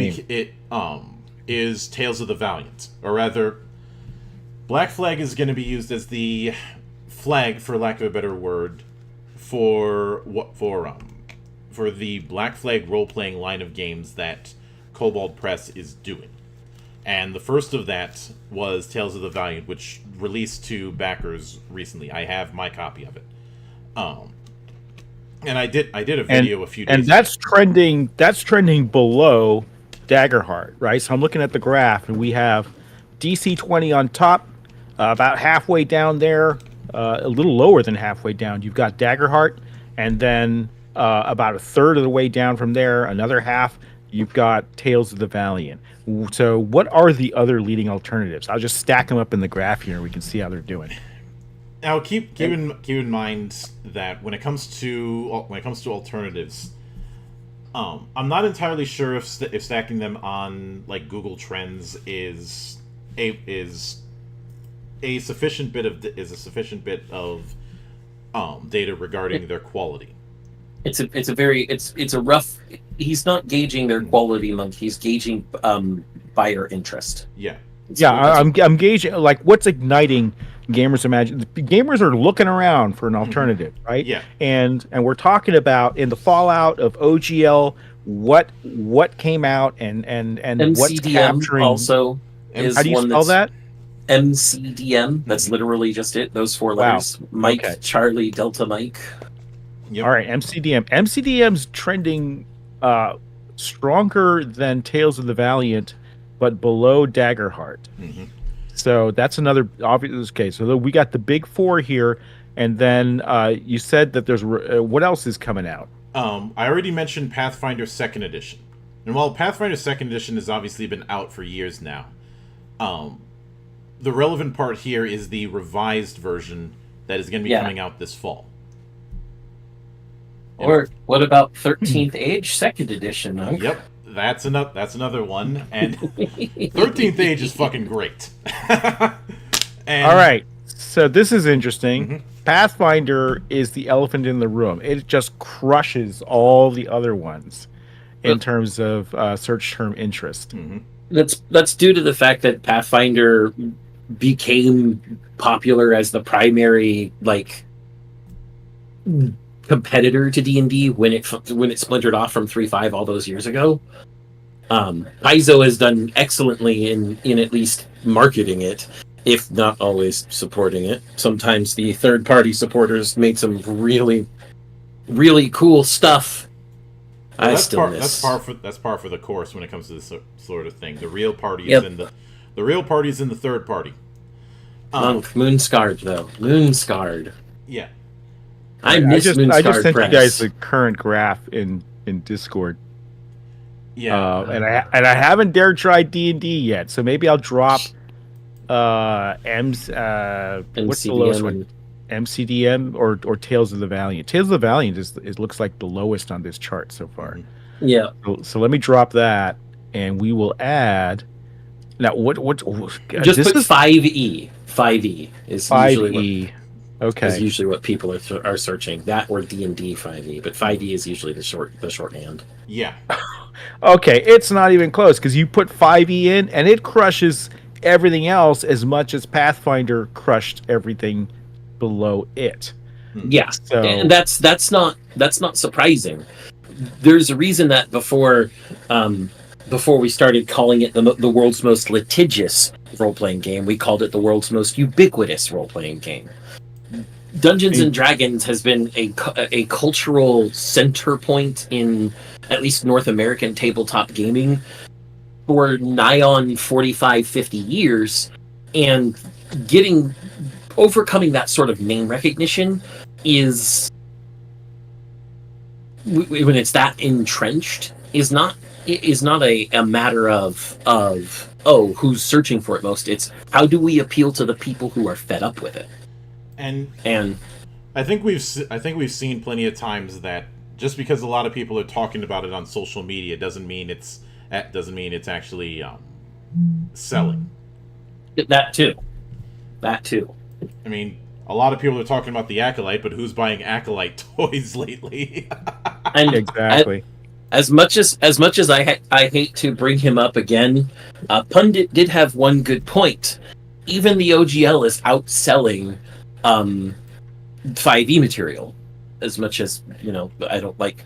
is Tales of the Valiant, or rather, Black Flag is going to be used as the flag, for lack of a better word, for the Black Flag role-playing line of games that Kobold Press is doing. And the first of that was Tales of the Valiant, which released to backers recently. I have my copy of it. And I did a video a few days ago.
And that's trending below Daggerheart, right? So I'm looking at the graph, and we have DC 20 on top, about halfway down there, a little lower than halfway down. You've got Daggerheart, and then about a third of the way down from there, another half, you've got Tales of the Valiant. So what are the other leading alternatives? I'll just stack them up in the graph here, and we can see how they're doing.
Now, keep in mind that when it comes to alternatives, I'm not entirely sure if stacking them on like Google Trends is a sufficient bit of data regarding their quality.
It's a rough. He's not gauging their quality month. He's gauging buyer interest.
Yeah.
I'm gauging like what's igniting gamers. Imagine gamers are looking around for an alternative, right?
Yeah.
And we're talking about in the fallout of OGL, what came out and what's capturing.
Also, is
how do you spell that?
MCDM. That's literally just it. Those four letters. Wow. Mike, okay. Charlie, Delta, Mike.
Yep. All right, MCDM. MCDM's trending stronger than Tales of the Valiant, but below Daggerheart. Mm-hmm. So that's another obvious case. So we got the big four here, and then you said that there's what else is coming out?
I already mentioned Pathfinder 2nd Edition. And while Pathfinder 2nd Edition has obviously been out for years now, the relevant part here is the revised version that is going to be coming out this fall.
Or what about 13th Age Second Edition? Huh?
Yep, that's another one, and 13th Age is fucking great. And,
all right, so this is interesting.
Mm-hmm.
Pathfinder is the elephant in the room. It just crushes all the other ones in terms of search term interest.
Mm-hmm.
That's due to the fact that Pathfinder became popular as the primary competitor to D&D when it splintered off from 3.5 all those years ago. Paizo has done excellently in at least marketing it, if not always supporting it. Sometimes the third-party supporters made some really, really cool stuff.
Well, that's par for the course when it comes to this sort of thing. The real party is in the third party.
Moonscarred though. Moonscarred.
Yeah.
I just sent
you guys the current graph in Discord.
Yeah.
And I haven't dared try D&D yet, so maybe I'll drop what's the lowest one? MCDM or Tales of the Valiant. Tales of the Valiant looks like the lowest on this chart so far.
Yeah.
So let me drop that, and we will add. Now what?
Just put 5e. 5e is
5e. Is
usually what people are searching. That or D&D 5e, but 5e is usually the shorthand.
Yeah.
Okay, it's not even close because you put 5e in, and it crushes everything else as much as Pathfinder crushed everything below it.
Yeah, so, and that's not surprising. There's a reason that before we started calling it the world's most litigious role-playing game, we called it the world's most ubiquitous role-playing game. Dungeons and Dragons has been a cultural center point in at least North American tabletop gaming for nigh on 45-50 years, and overcoming that sort of name recognition is, when it's that entrenched, is not a matter of who's searching for it most. It's how do we appeal to the people who are fed up with it.
And
I
think we've seen plenty of times that just because a lot of people are talking about it on social media doesn't mean it's actually selling.
That too.
I mean, a lot of people are talking about the Acolyte, but who's buying Acolyte toys lately?
And
exactly.
As much as I hate to bring him up again, Pundit did have one good point. Even the OGL is outselling 5e material. As much as, I don't like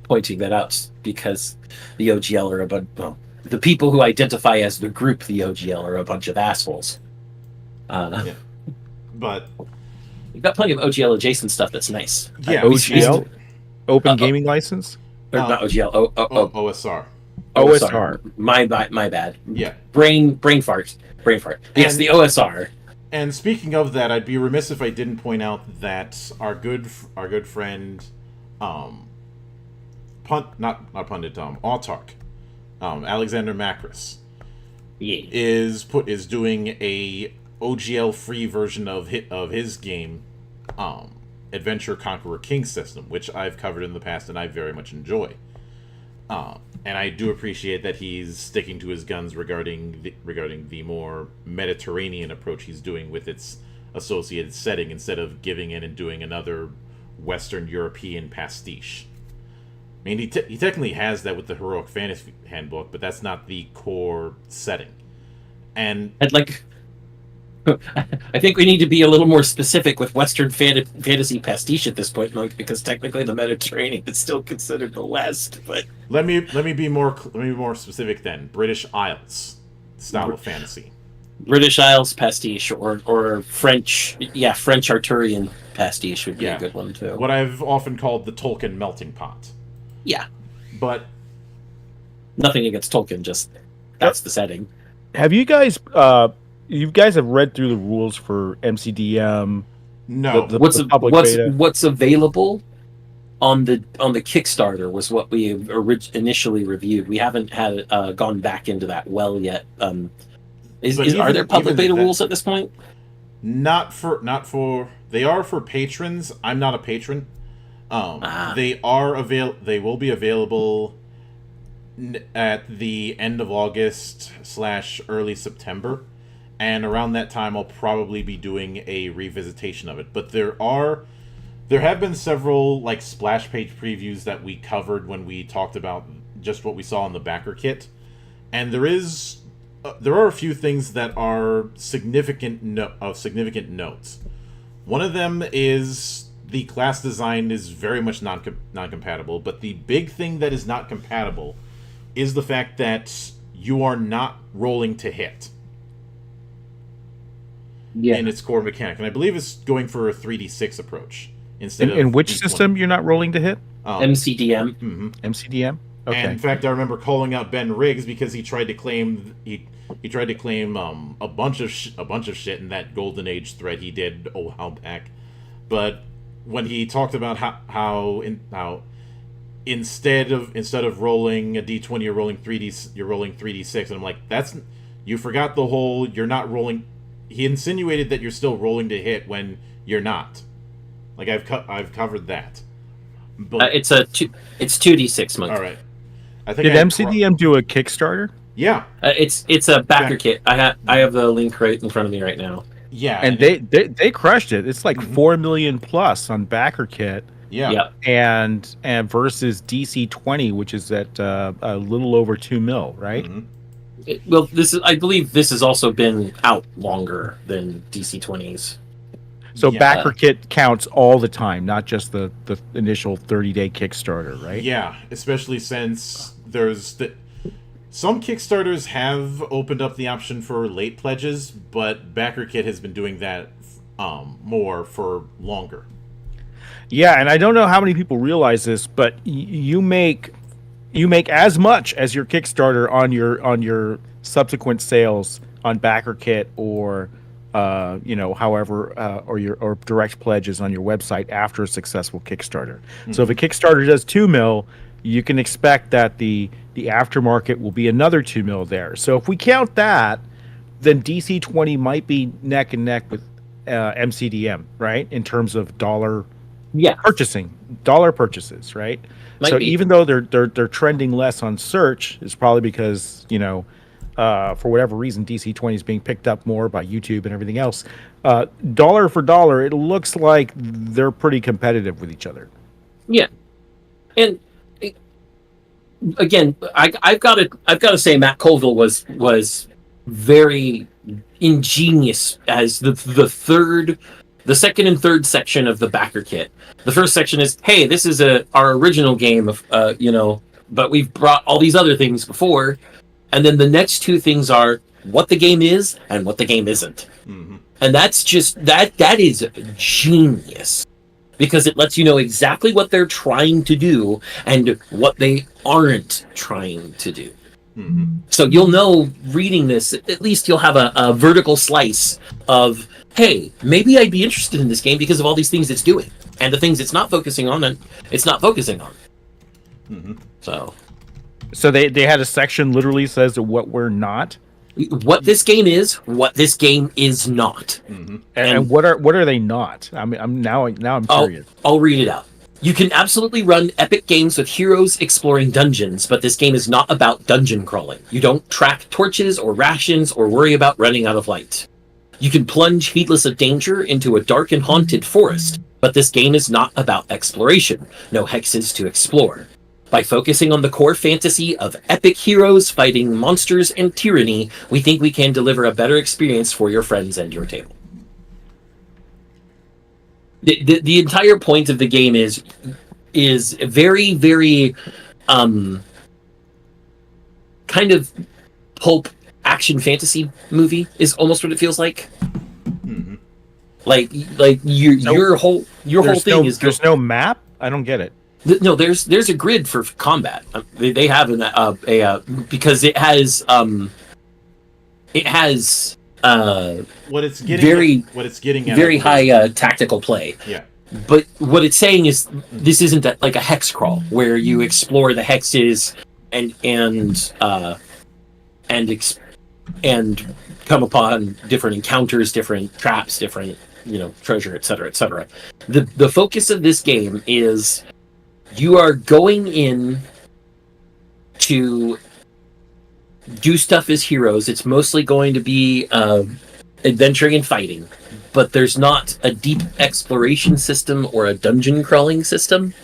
pointing that out, because the OGL are the people who identify as the group the OGL are a bunch of assholes.
Yeah. But
you've got plenty of OGL adjacent stuff that's nice.
Yeah,
OGL? Open Gaming License?
Or not OGL.
OSR.
OSR.
My bad.
Yeah.
Brain fart. Yes, the OSR.
And speaking of that, I'd be remiss if I didn't point out that our good friend, Autark, Alexander Macris, is doing a OGL free version of his game, Adventure Conqueror King system, which I've covered in the past and I very much enjoy. And I do appreciate that he's sticking to his guns regarding the more Mediterranean approach he's doing with its associated setting, instead of giving in and doing another Western European pastiche. I mean, he technically has that with the Heroic Fantasy Handbook, but that's not the core setting. And
I think we need to be a little more specific with Western fantasy pastiche at this point, Monk, because technically the Mediterranean is still considered the West. But
let me be more specific then. British Isles style of fantasy.
British Isles pastiche or French, French Arthurian pastiche would be a good one too.
What I've often called the Tolkien melting pot.
Yeah,
but
nothing against Tolkien, just that's the setting.
Have you guys? You guys have read through the rules for MCDM?
No.
What's available on the Kickstarter was what we initially reviewed. We haven't had gone back into that well yet. Are there public beta rules at this point?
Not for. They are for patrons. I'm not a patron. They will be available at the end of August / early September, and around that time I'll probably be doing a revisitation of it. But there have been several like splash page previews that we covered when we talked about just what we saw in the backer kit, and there are a few things that are significant notes. One of them is the class design is very much non-compatible, but the big thing that is not compatible is the fact that you are not rolling to hit in its core mechanic. And I believe it's going for a 3d6 approach instead of...
In which
D20.
system you're not rolling to hit?
MCDM.
Mm-hmm.
MCDM? Okay.
And in fact, I remember calling out Ben Riggs because he tried to claim... He tried to claim a bunch of shit in that Golden Age thread he did a while back, but when he talked about how instead of rolling a d20, you're rolling 3d6, and I'm like, you forgot the whole you're not rolling. He insinuated that you're still rolling to hit when you're not. Like I've covered that. But
it's 2d6 monthly.
All right.
Did MCDM do a Kickstarter?
Yeah,
it's a backer kit. I have the link right in front of me right now.
Yeah,
and they crushed it. It's like 4 million plus on backer kit.
Yeah.
And versus DC20, which is at a little over 2 mil, right?
Mm-hmm.
I believe this has also been out longer than DC20s.
So backer kit counts all the time, not just the initial 30-day Kickstarter, right?
Yeah, especially since some Kickstarters have opened up the option for late pledges, but BackerKit has been doing that more for longer.
Yeah, and I don't know how many people realize this, but you make as much as your Kickstarter on your subsequent sales on BackerKit or however or direct pledges on your website after a successful Kickstarter. Mm-hmm. So if a Kickstarter does 2 mil, you can expect that the aftermarket will be another 2 mil there. So if we count that, then DC20 might be neck and neck with MCDM, right? In terms of dollar purchases, right? Even though they're trending less on search, it's probably because for whatever reason DC20 is being picked up more by YouTube and everything else. Dollar for dollar, it looks like they're pretty competitive with each other.
Yeah, and again, I've got to say Matt Colville was very ingenious as the second and third section of the backer kit. The first section is, hey, this is our original game of but we've brought all these other things before, and then the next two things are what the game is and what the game isn't. Mm-hmm. And that's just that is genius. Because it lets you know exactly what they're trying to do and what they aren't trying to do. Mm-hmm. So you'll know, reading this, at least you'll have a vertical slice of, hey, maybe I'd be interested in this game because of all these things it's doing. And the things it's not focusing on, it's not focusing on. Mm-hmm. So
they had a section literally says what we're not?
What this game is, what this game is not.
Mm-hmm. And what are they not? I'm curious.
I'll read it out. You can absolutely run epic games with heroes exploring dungeons, but this game is not about dungeon crawling. You don't track torches or rations or worry about running out of light. You can plunge heedless of danger into a dark and haunted forest, but this game is not about exploration. No hexes to explore. By focusing on the core fantasy of epic heroes fighting monsters and tyranny, we think we can deliver a better experience for your friends and your table. The entire point of the game is very, very kind of pulp action fantasy movie is almost what it feels like. Mm-hmm. Like your whole thing is
there's no map? I don't get it.
No, there's a grid for combat. They have because it has
what it's getting
very high tactical play.
Yeah.
But what it's saying is this isn't like a hex crawl where you explore the hexes and and come upon different encounters, different traps, different treasure, etc., etc. The focus of this game is you are going in to do stuff as heroes. It's mostly going to be adventuring and fighting, but there's not a deep exploration system or a dungeon crawling system.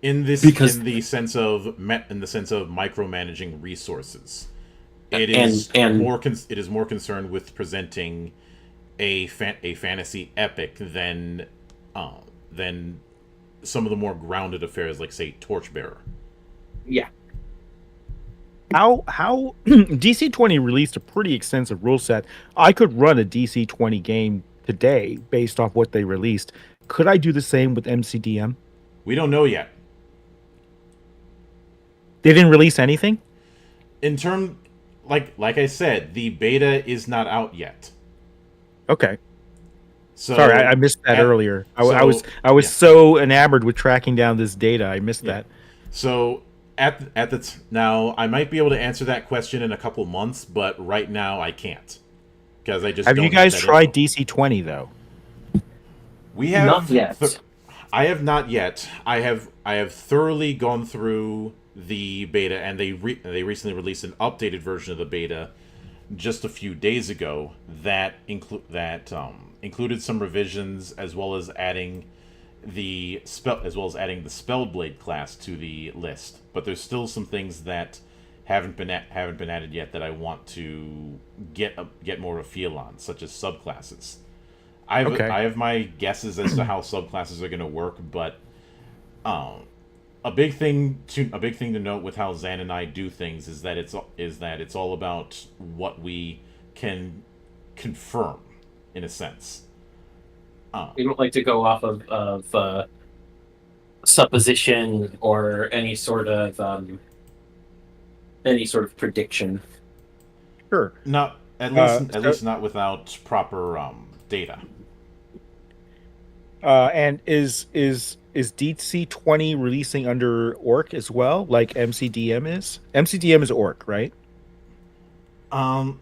In the sense of micromanaging resources, it is more concerned with presenting a fantasy epic than some of the more grounded affairs, like say Torchbearer.
Yeah.
How DC-20 released a pretty extensive rule set. I could run a DC-20 game today based off what they released. Could I do the same with MCDM?
We don't know yet.
They didn't release anything?
Like I said, the beta is not out yet.
Okay.
So,
sorry, I missed that earlier. I was so enamored with tracking down this data, I missed that.
So now I might be able to answer that question in a couple months, but right now I can't, because I just
have you guys tried DC-20 though?
We have
not yet.
I have not yet. I have thoroughly gone through the beta, and they recently released an updated version of the beta just a few days ago that included some revisions, as well as adding the Spellblade class to the list. But there's still some things that haven't been added yet that I want to get more of a feel on, such as subclasses. I have my guesses as to how subclasses are going to work, but a big thing to note with how Zan and I do things is that it's all about what we can confirm, in a sense.
We don't like to go off of supposition or any sort of prediction.
Sure.
Not at least not without proper data.
And is DC-20 releasing under Orc as well, like MCDM is? MCDM is Orc, right?
Actually,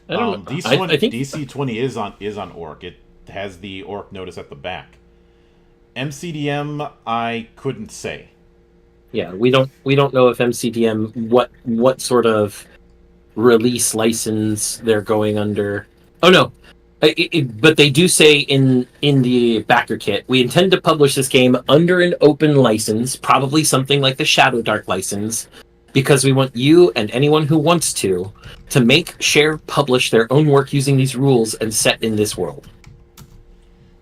DC-20 is on Orc. It has the Orc notice at the back. MCDM, I couldn't say.
Yeah, we don't know if MCDM what sort of release license they're going under. Oh no. But they do say in the backer kit, we intend to publish this game under an open license, probably something like the Shadow Dark license, because we want you and anyone who wants to make, share, publish their own work using these rules and set in this world.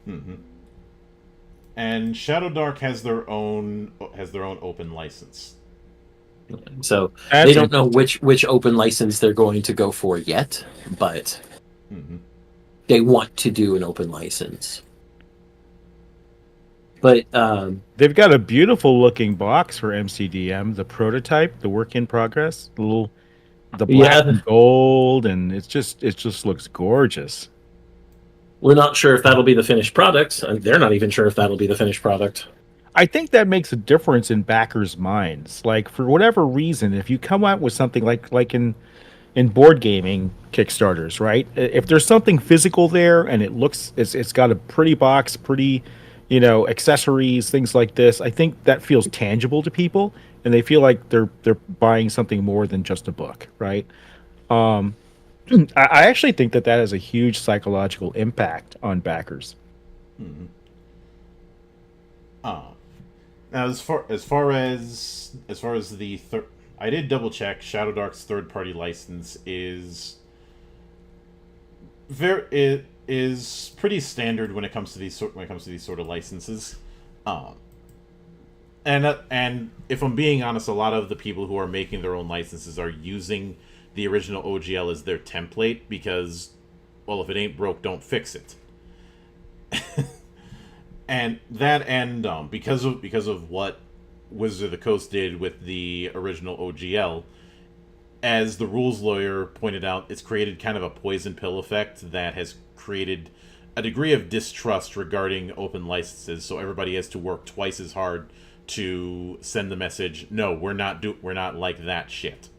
Mm-hmm. And Shadow Dark has their own open license.
So they don't know which open license they're going to go for yet, but they want to do an open license. But
they've got a beautiful looking box for MCDM, the prototype, the work in progress, the black and gold, and it just looks gorgeous.
We're not sure if that'll be the finished product. They're not even sure if that'll be the finished product.
I think that makes a difference in backers' minds. Like, for whatever reason, if you come out with something like in board gaming Kickstarters, right? If there's something physical there and it's got a pretty box, pretty, accessories, things like this, I think that feels tangible to people, and they feel like they're buying something more than just a book, right? I actually think that has a huge psychological impact on backers.
Mm-hmm. Now, as far as the I did double check. Shadow Dark's third-party license is pretty standard when it comes to these sort of licenses. And if I'm being honest, a lot of the people who are making their own licenses are using the original OGL as their template because, well, if it ain't broke, don't fix it. And because of what Wizards of the Coast did with the original OGL, as the rules lawyer pointed out, it's created kind of a poison pill effect that has created a degree of distrust regarding open licenses. So everybody has to work twice as hard to send the message, no, we're not like that shit.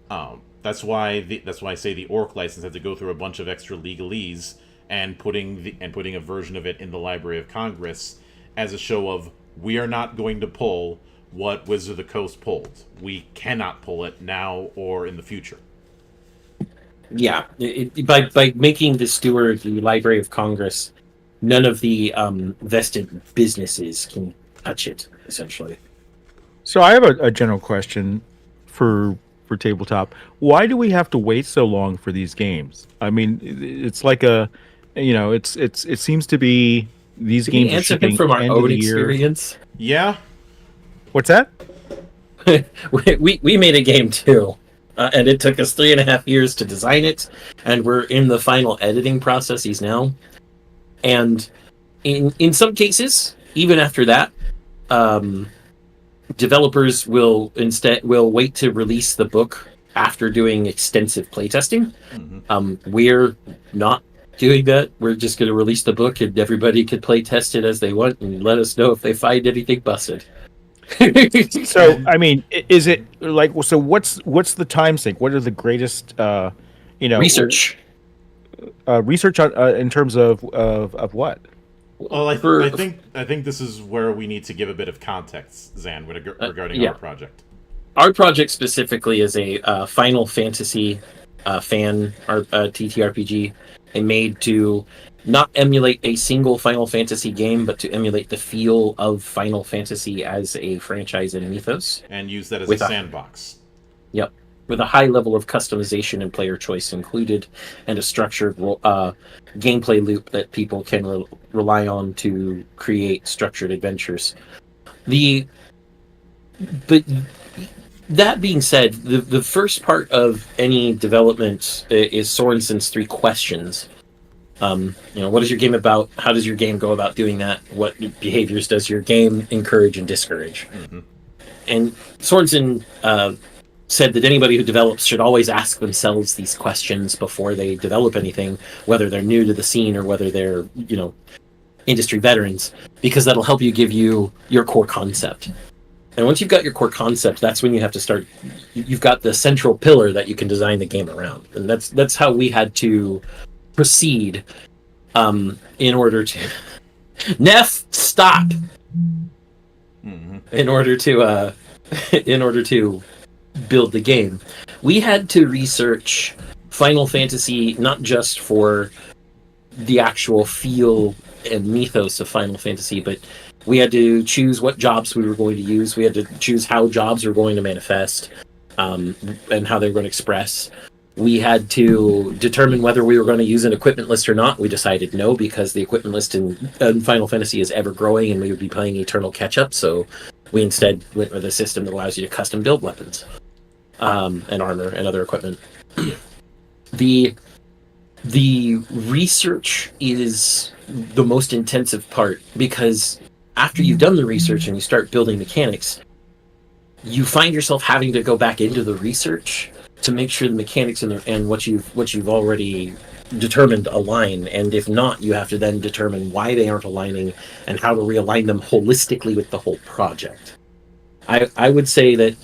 That's why I say the orc license had to go through a bunch of extra legalese and putting a version of it in the Library of Congress as a show of we are not going to pull what Wizard of the Coast pulled. We cannot pull it now or in the future.
Yeah, by making the steward the Library of Congress, none of the vested businesses can touch it, essentially.
So I have a general question for tabletop. Why do we have to wait so long for these games? I mean, it's like it seems to be these
Can we
games are
answer him
shipping
from our
end of
own
the year.
experience?
Yeah,
What's that?
we made a game too, and it took us 3.5 years to design it, and we're in the final editing processes now. And in some cases, even after that, developers will wait to release the book after doing extensive playtesting. We're not doing that. We're just going to release the book, and everybody can play test it as they want, and let us know if they find anything busted.
So I mean, is it like so? What's the time sink? What are the greatest
Research.
research on in terms of what?
well, I think this is where we need to give a bit of context, Zan, regarding
yeah.
our project.
Our project specifically is a Final Fantasy fan TTRPG, and made to not emulate a single Final Fantasy game, but to emulate the feel of Final Fantasy as a franchise and mythos.
And use that as
With
a
a-
sandbox.
Yep. With a high level of customization and player choice included, and a structured gameplay loop that people can rely on to create structured adventures. But that being said, the first part of any development is Sorensen's 3 questions. What is your game about? How does your game go about doing that? What behaviors does your game encourage and discourage?
Mm-hmm.
And Sorensen said that anybody who develops should always ask themselves these questions before they develop anything, whether they're new to the scene or whether they're, industry veterans, because that'll help you give you your core concept. And once you've got your core concept, that's when you have to start. You've got the central pillar that you can design the game around, and that's how we had to proceed. In order to, Neff, stop.
Mm-hmm.
In order to build the game, we had to research Final Fantasy not just for the actual feel and mythos of Final Fantasy, but we had to choose what jobs we were going to use. We had to choose how jobs were going to manifest, and how they were going to express. We had to determine whether we were going to use an equipment list or not. We decided no, because the equipment list in Final Fantasy is ever growing, and we would be playing eternal catch up. So we instead went with a system that allows you to custom build weapons, and armor and other equipment. The research is the most intensive part, because after you've done the research and you start building mechanics, you find yourself having to go back into the research to make sure the mechanics and what you've already determined align, and if not, you have to then determine why they aren't aligning and how to realign them holistically with the whole project. I would say that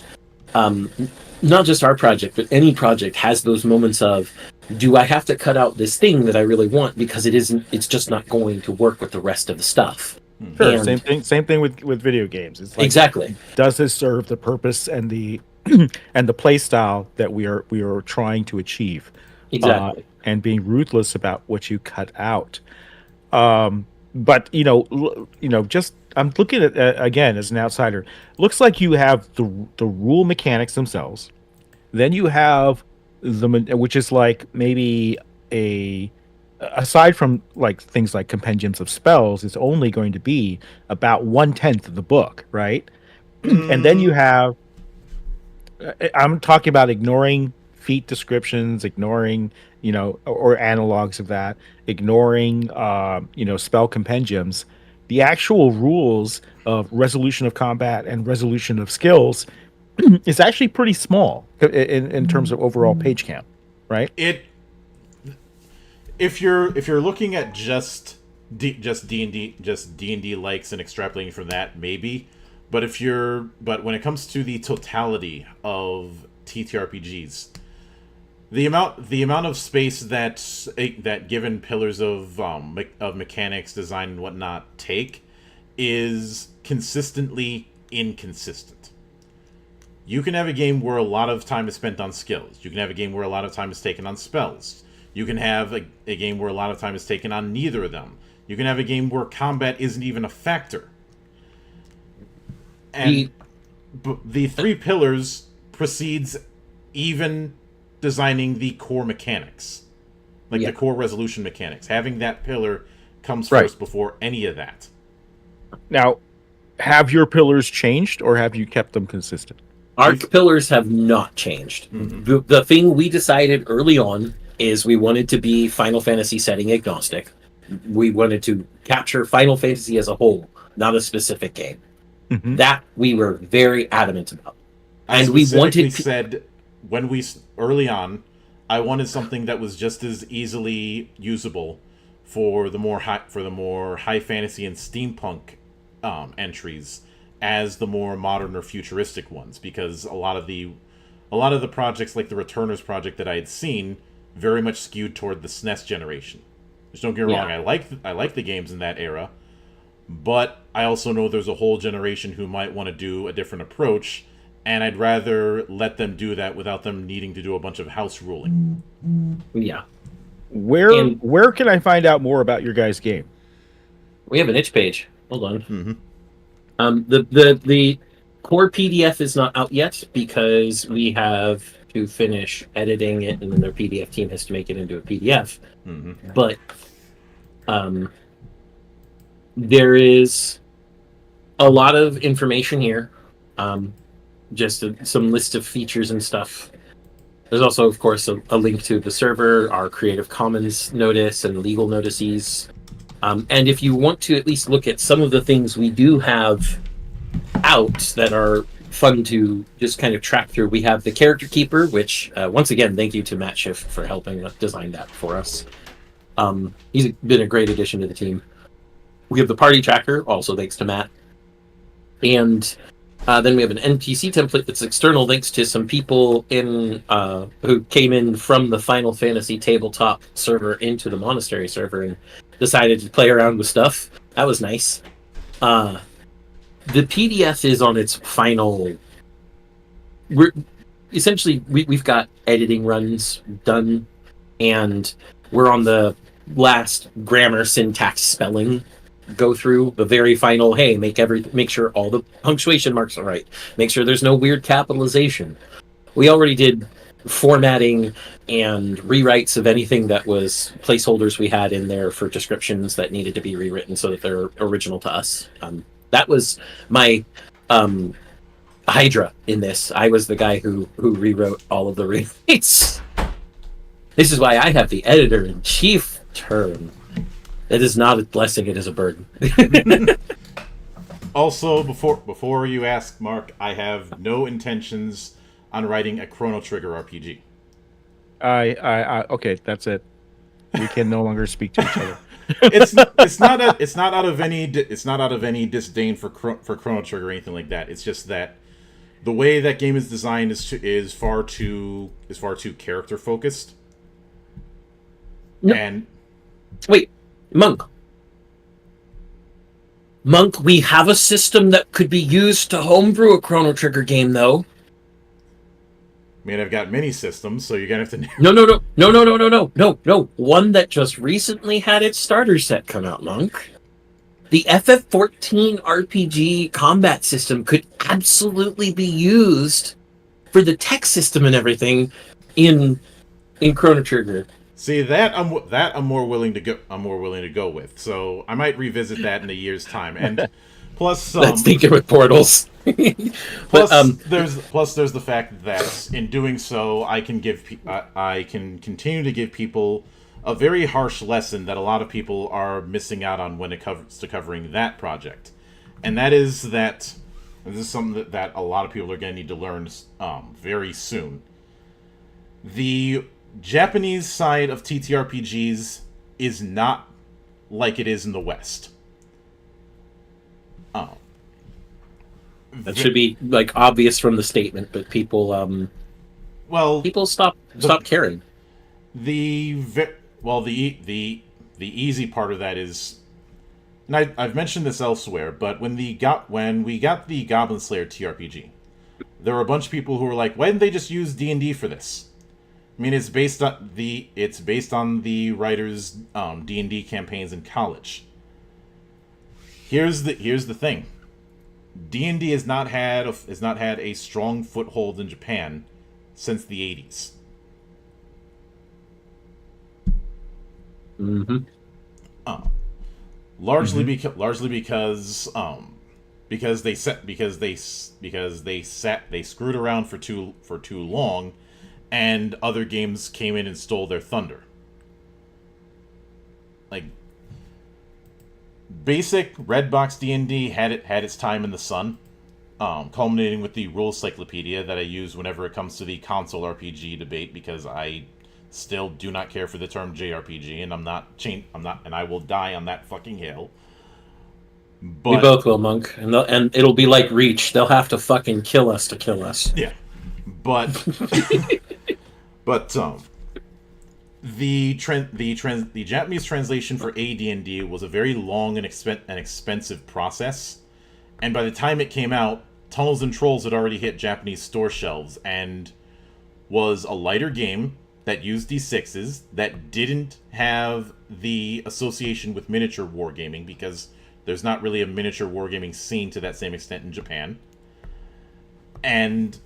not just our project, but any project has those moments of, do I have to cut out this thing that I really want because it's just not going to work with the rest of the stuff?
Sure,
And-
same thing with video games. It's like,
Exactly.
does this serve the purpose and the and the play style that we are trying to achieve?
Exactly.
And being ruthless about what you cut out. But just I'm looking at again as an outsider. Looks like you have the rule mechanics themselves. Then you have which is like maybe aside from like things like compendiums of spells, it's only going to be about 1/10 of the book, right? And then you have, I'm talking about ignoring feat descriptions, ignoring, or analogs of that, ignoring, spell compendiums. The actual rules of resolution of combat and resolution of skills is actually pretty small in terms of overall page count, right?
If you're looking at just D&D likes and extrapolating from that, maybe. But when it comes to the totality of TTRPGs. The amount of space that given pillars of mechanics, design, and whatnot take is consistently inconsistent. You can have a game where a lot of time is spent on skills. You can have a game where a lot of time is taken on spells. You can have a game where a lot of time is taken on neither of them. You can have a game where combat isn't even a factor. And the three pillars precedes even designing the core mechanics. Like the core resolution mechanics. Having that pillar comes first before any of that.
Now, have your pillars changed, or have you kept them consistent?
Our pillars have not changed.
Mm-hmm.
The thing we decided early on is we wanted to be Final Fantasy setting agnostic. We wanted to capture Final Fantasy as a whole, not a specific game.
Mm-hmm.
That we were very adamant about.
And
we wanted
said when we early on, I wanted something that was just as easily usable for the more high fantasy and steampunk entries as the more modern or futuristic ones, because a lot of the projects like the Returners project that I had seen very much skewed toward the SNES generation. Just don't get me wrong, I like the games in that era, but I also know there's a whole generation who might want to do a different approach, and I'd rather let them do that without them needing to do a bunch of house ruling.
Yeah.
Where can I find out more about your guys' game?
We have an itch page. Hold on.
Mm-hmm.
The core PDF is not out yet because we have to finish editing it, and then their PDF team has to make it into a PDF.
Mm-hmm.
But there is a lot of information here. Just some list of features and stuff. There's also, of course, a link to the server, our Creative Commons notice, and legal notices. And if you want to at least look at some of the things we do have out that are fun to just kind of track through, we have the Character Keeper, which, once again, thank you to Matt Schiff for helping design that for us. He's been a great addition to the team. We have the Party Tracker, also thanks to Matt. And then we have an NPC template that's external, thanks to some people who came in from the Final Fantasy tabletop server into the Monastery server and decided to play around with stuff. That was nice. The PDF is on its final. We've got editing runs done, and we're on the last grammar, syntax, spelling go through. The very final, hey, make sure all the punctuation marks are right. Make sure there's no weird capitalization. We already did formatting and rewrites of anything that was placeholders we had in there for descriptions that needed to be rewritten so that they're original to us. That was my Hydra in this. I was the guy who rewrote all of the rewrites. This is why I have the editor-in-chief term. It is not a blessing, it is a burden.
Also, before you ask, Mark, I have no intentions on writing a Chrono Trigger RPG.
Okay, that's it. We can no longer speak to each other.
It's not out of any disdain for Chrono Trigger or anything like that. It's just that the way that game is designed is far too character focused.
No.
And
wait, Monk, we have a system that could be used to homebrew a Chrono Trigger game, though.
I mean, I've got many systems, so you're gonna have to.
No. One that just recently had its starter set come out, Monk. The FF14 RPG combat system could absolutely be used for the tech system and everything in Chrono Trigger.
See, I'm more willing to go with. So I might revisit that in a year's time. And plus,
let's think it with portals.
Plus, there's the fact that in doing so, I can continue to give people a very harsh lesson that a lot of people are missing out on when it comes to covering that project, and that is that this is something that a lot of people are going to need to learn very soon. The Japanese side of TTRPGs is not like it is in the West.
That should be like obvious from the statement, but people
Well,
People stop caring.
well, the easy part of that is, and I've mentioned this elsewhere, but when we got the Goblin Slayer TRPG, there were a bunch of people who were like, "Why didn't they just use D&D for this?" I mean, it's based on the writers' D&D campaigns in college. Here's the thing: D&D has not had a strong foothold in Japan since the 80s.
Mm-hmm.
Largely because they screwed around for too long, and other games came in and stole their thunder. Like, basic red box D&D had its time in the sun, culminating with the Rules Cyclopedia that I use whenever it comes to the console RPG debate, because I still do not care for the term JRPG, and and I will die on that fucking hill. But,
we both will, Monk, and it'll be like Reach. They'll have to fucking kill us to kill us.
Yeah, but the Japanese translation for AD&D was a very long and expensive process, and by the time it came out, Tunnels and Trolls had already hit Japanese store shelves and was a lighter game that used D6s, that didn't have the association with miniature wargaming, because there's not really a miniature wargaming scene to that same extent in Japan. And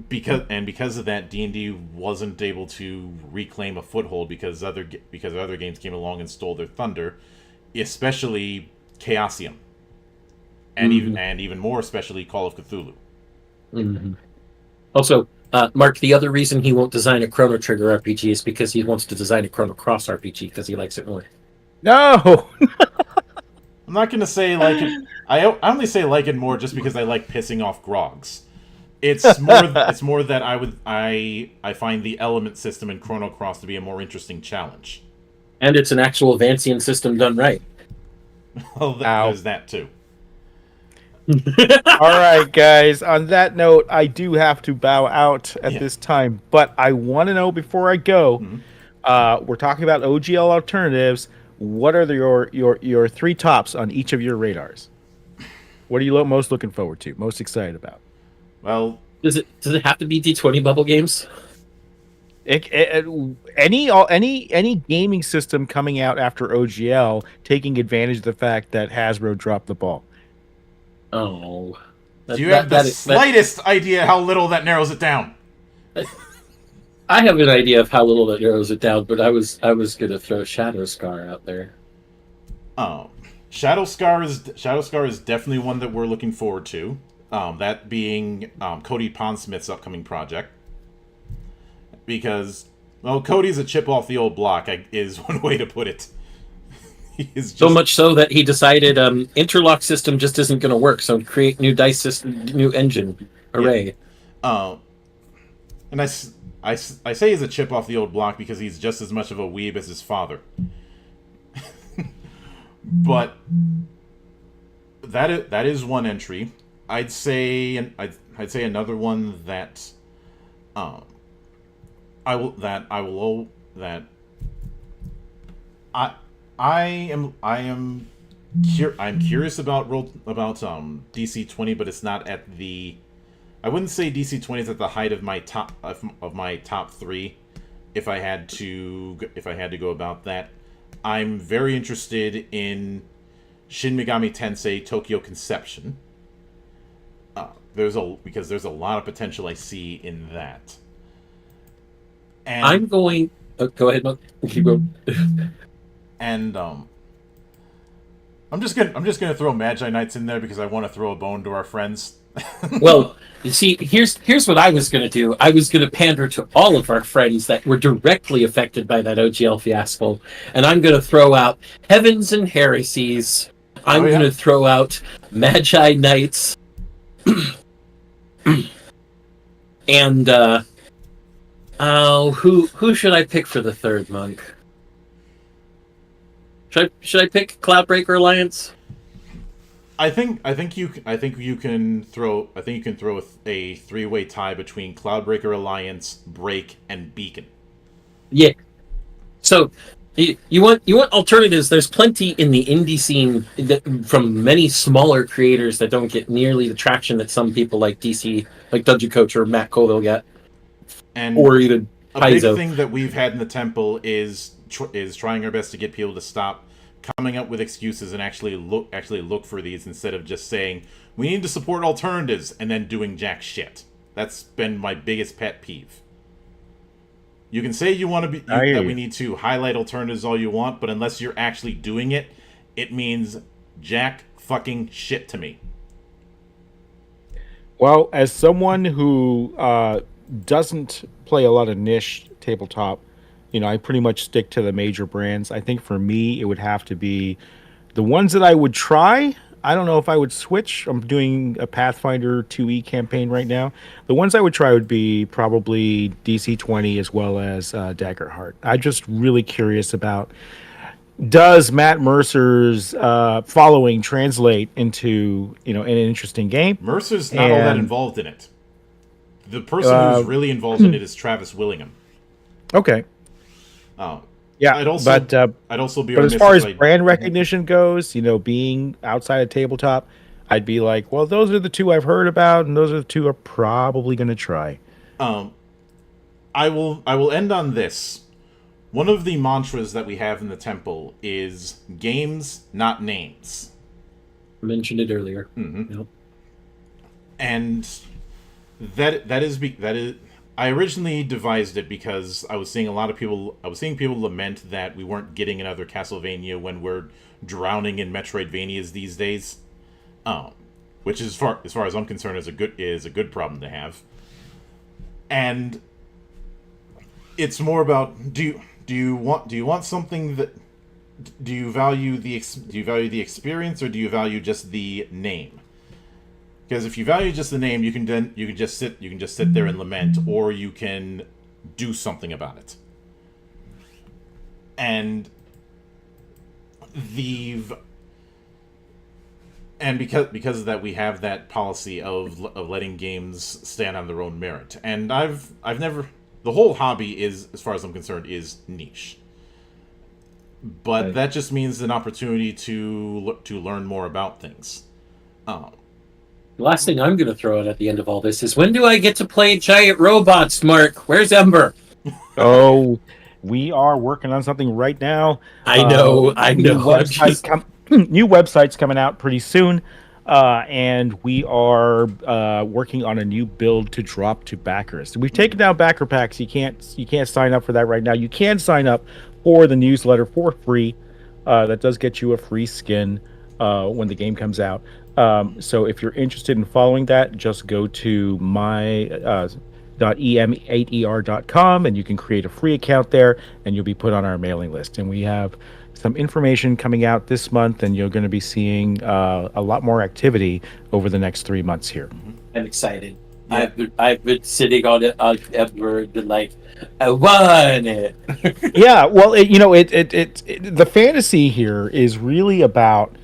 because of that, D&D wasn't able to reclaim a foothold because other games came along and stole their thunder, especially Chaosium, and even more especially Call of Cthulhu.
Mm-hmm. Also, Mark, the other reason he won't design a Chrono Trigger RPG is because he wants to design a Chrono Cross RPG because he likes it more.
No.
I'm not gonna say like it. I only say like it more just because I like pissing off grogs. It's more that I find the element system in Chrono Cross to be a more interesting challenge.
And it's an actual Vancian system done right.
Well, there's that too.
All right, guys. On that note, I do have to bow out at this time, but I want to know before I go. We're talking about OGL alternatives. What are your three tops on each of your radars? What are you most looking forward to? Most excited about?
Well,
does it have to be D20 bubble games?
Any gaming system coming out after OGL taking advantage of the fact that Hasbro dropped the ball.
Oh.
Do you have the slightest idea how little that narrows it down?
I have an idea of how little that narrows it down, but I was gonna throw Shadow Scar out there.
Oh, Shadow Scar is definitely one that we're looking forward to. That being Cody Pondsmith's upcoming project, because Cody's a chip off the old block is one way to put it.
So much so that he decided interlock system just isn't going to work, so create new dice system, new engine. Hooray!
Yeah. And I say he's a chip off the old block because he's just as much of a weeb as his father. But that is one entry. I'd say another one that I'm curious about DC-20, but it's not at the. I wouldn't say DC-20 is at the height of my top three. If I had to go about that, I'm very interested in Shin Megami Tensei Tokyo Conception. Because there's a lot of potential I see in that. And
I'm going. Go ahead, Mark. Keep going.
And I'm just gonna throw Magi Knights in there because I want to throw a bone to our friends.
Well, you see, here's what I was gonna do. I was gonna pander to all of our friends that were directly affected by that OGL fiasco, and I'm gonna throw out Heavens and Heresies. I'm gonna throw out Magi Knights, and who should I pick for the third, Monk? Should I pick Cloudbreaker Alliance?
you can throw a three-way tie between Cloudbreaker Alliance, Break, and Beacon.
Yeah. So you want alternatives. There's plenty in the indie scene from many smaller creators that don't get nearly the traction that some people like DC, like Dungeon Coach or Matt Colville get,
And
or even
a big
Paizo.
thing that we've had in the temple is trying our best to get people to stop coming up with excuses and actually look for these instead of just saying we need to support alternatives and then doing jack shit. That's been my biggest pet peeve. You can say you want to be that we need to highlight alternatives all you want, but unless you're actually doing it, it means jack fucking shit to me.
Well, as someone who doesn't play a lot of niche tabletop, I pretty much stick to the major brands. I think for me, it would have to be the ones that I would try. I don't know if I would switch. I'm doing a Pathfinder 2e campaign right now. The ones I would try would be probably DC-20 as well as Daggerheart. I'm just really curious about, does Matt Mercer's following translate into an interesting game?
Mercer's not all that involved in it. The person who's really involved in it is Travis Willingham.
Okay.
Oh.
Yeah,
I'd also be.
But as far as brand recognition goes, being outside of tabletop, I'd be like, well, those are the two I've heard about, and those are the two I'm probably going to try.
I will end on this. One of the mantras that we have in the temple is games, not names.
I mentioned it earlier.
Mm-hmm. Yep. And that is. I originally devised it because I was seeing people lament that we weren't getting another Castlevania when we're drowning in Metroidvanias these days. Which as far as I'm concerned is a good problem to have. And it's more about do you want something that do you value the experience, or do you value just the name? Because if you value just the name, you can just sit there and lament, or you can do something about it. And because of that, we have that policy of letting games stand on their own merit. And I've never, the whole hobby is, as far as I'm concerned, is niche. But right. That just means an opportunity to learn more about things.
The last thing I'm going to throw out at the end of all this is, when do I get to play giant robots, Mark? Where's Ember?
Oh, we are working on something right now.
I know.
New website's coming out pretty soon, and we are working on a new build to drop to backers. We've taken down backer packs. You can't sign up for that right now. You can sign up for the newsletter for free. That does get you a free skin when the game comes out. So if you're interested in following that, just go to my.em8er.com and you can create a free account there, and you'll be put on our mailing list. And we have some information coming out this month, and you're going to be seeing a lot more activity over the next 3 months here.
I'm excited. Yeah. I've been sitting on it and been like, I want it.
Yeah, well, the fantasy here is really about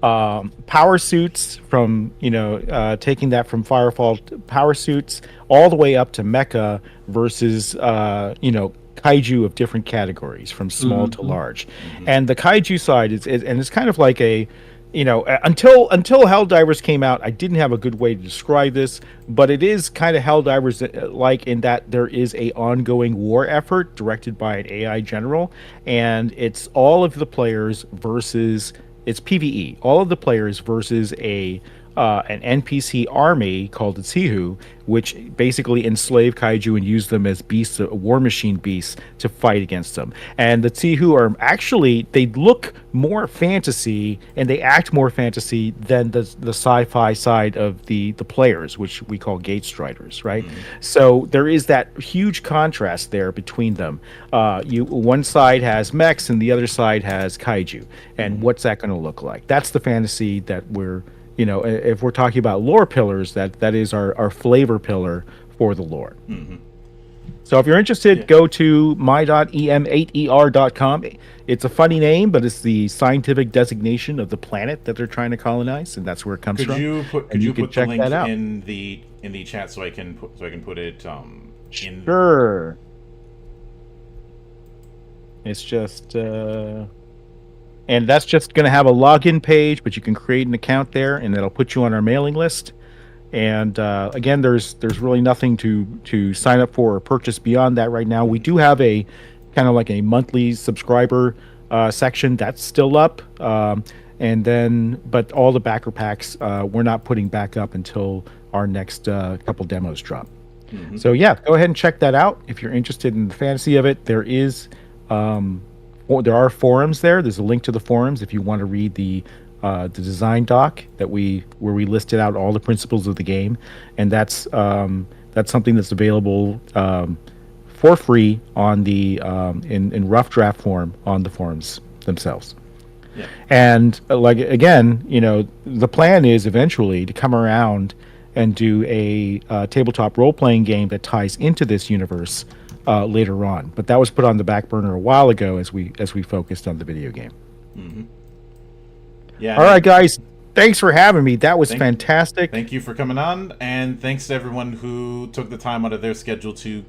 power suits, from taking that from Firefall power suits all the way up to mecha versus kaiju of different categories from small to large. And the kaiju side is it's kind of like a until Helldivers came out, I didn't have a good way to describe this, but it is kind of Helldivers like, in that there is a ongoing war effort directed by an AI general, and it's all of the players versus, it's PvE. All of the players versus an NPC army called the Tsihu, which basically enslave kaiju and use them as beasts, war machine beasts, to fight against them. And the Tsihu are actually, they look more fantasy and they act more fantasy than the sci-fi side of the players, which we call Gate Striders, right? So there is that huge contrast there between them. One side has mechs and the other side has kaiju. And what's that going to look like? That's the fantasy that we're, if we're talking about lore pillars, that is our flavor pillar for the lore. So if you're interested,
Yeah.
go to my.em8er.com. It's a funny name, but it's the scientific designation of the planet that they're trying to colonize, and that's where it comes from.
Could
And
you
can
put the
check
link
that out.
in the chat so I can put it in.
Sure. It's just and that's just going to have a login page, but you can create an account there, and it'll put you on our mailing list. And again, there's really nothing to sign up for or purchase beyond that right now. We do have a kind of like a monthly subscriber section that's still up, and then but all the backer packs we're not putting back up until our next couple demos drop. So yeah, go ahead and check that out if you're interested in the fantasy of it. There are forums there. There's a link to the forums if you want to read the design doc where we listed out all the principles of the game, and that's something that's available for free on the in rough draft form on the forums themselves.
Yeah.
And like again, the plan is eventually to come around and do a tabletop role playing game that ties into this universe later on. But that was put on the back burner a while ago as we focused on the video game.
Yeah.
All right, guys. Thanks for having me. That was fantastic.
Thank you for coming on, and thanks to everyone who took the time out of their schedule to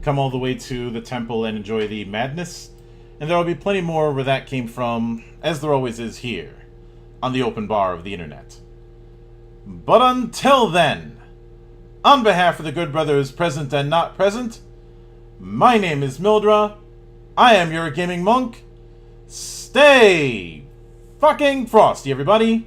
come all the way to the temple and enjoy the madness. And there will be plenty more where that came from, as there always is here, on the open bar of the internet. But until then, on behalf of the good brothers present and not present, my name is Mildra. I am your gaming monk. Stay fucking frosty, everybody.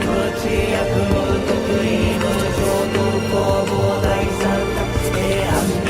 無知薬無得意無常独行無大三角平安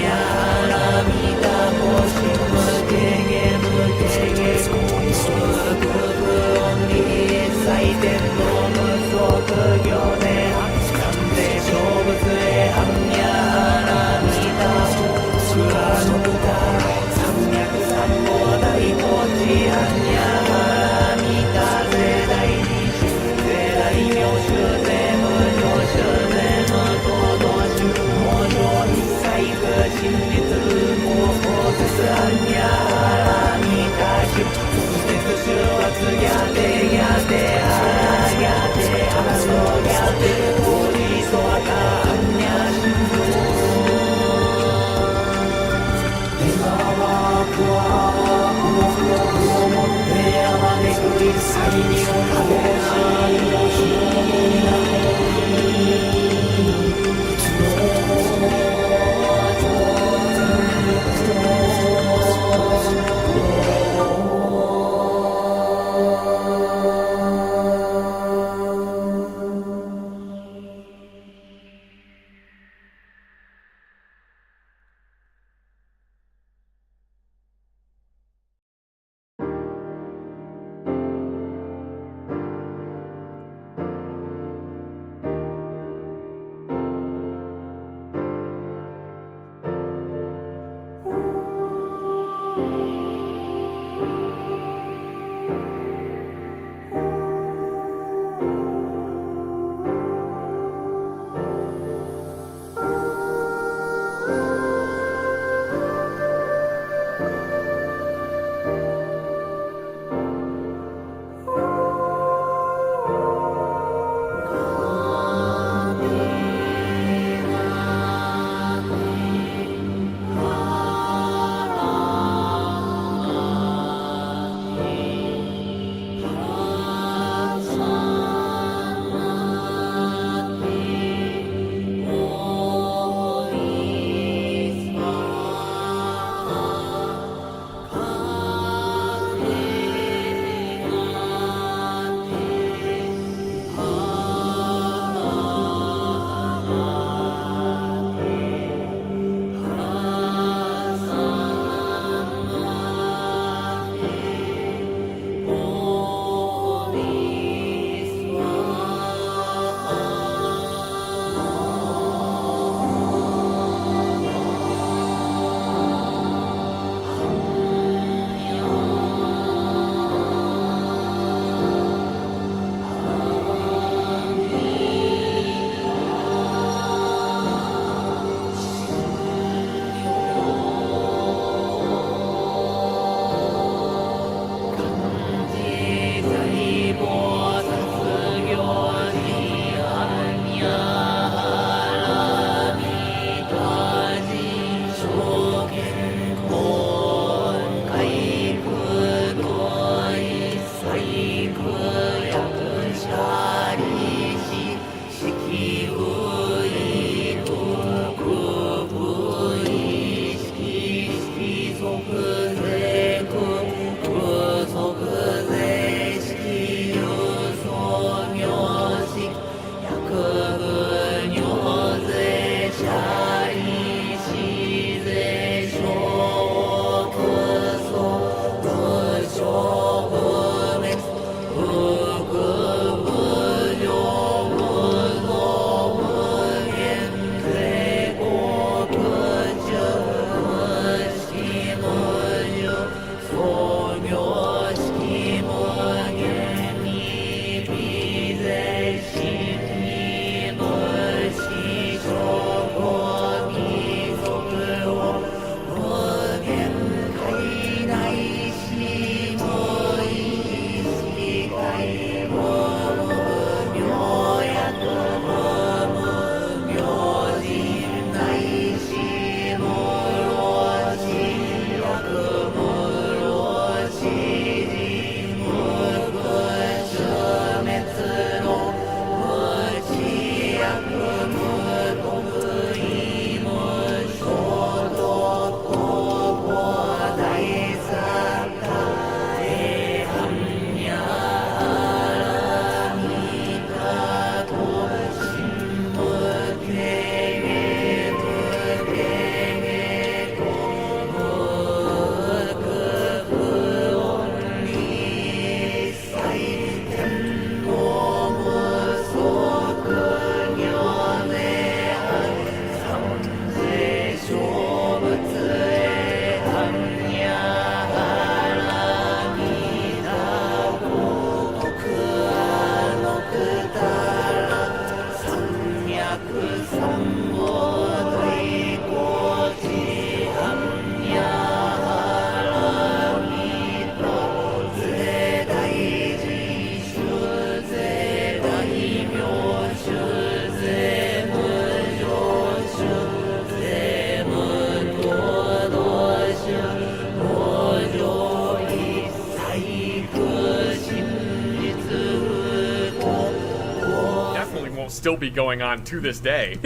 Definitely won't still be going on to this day.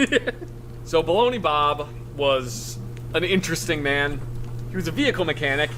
So Baloney Bob was an interesting man. He was a vehicle mechanic.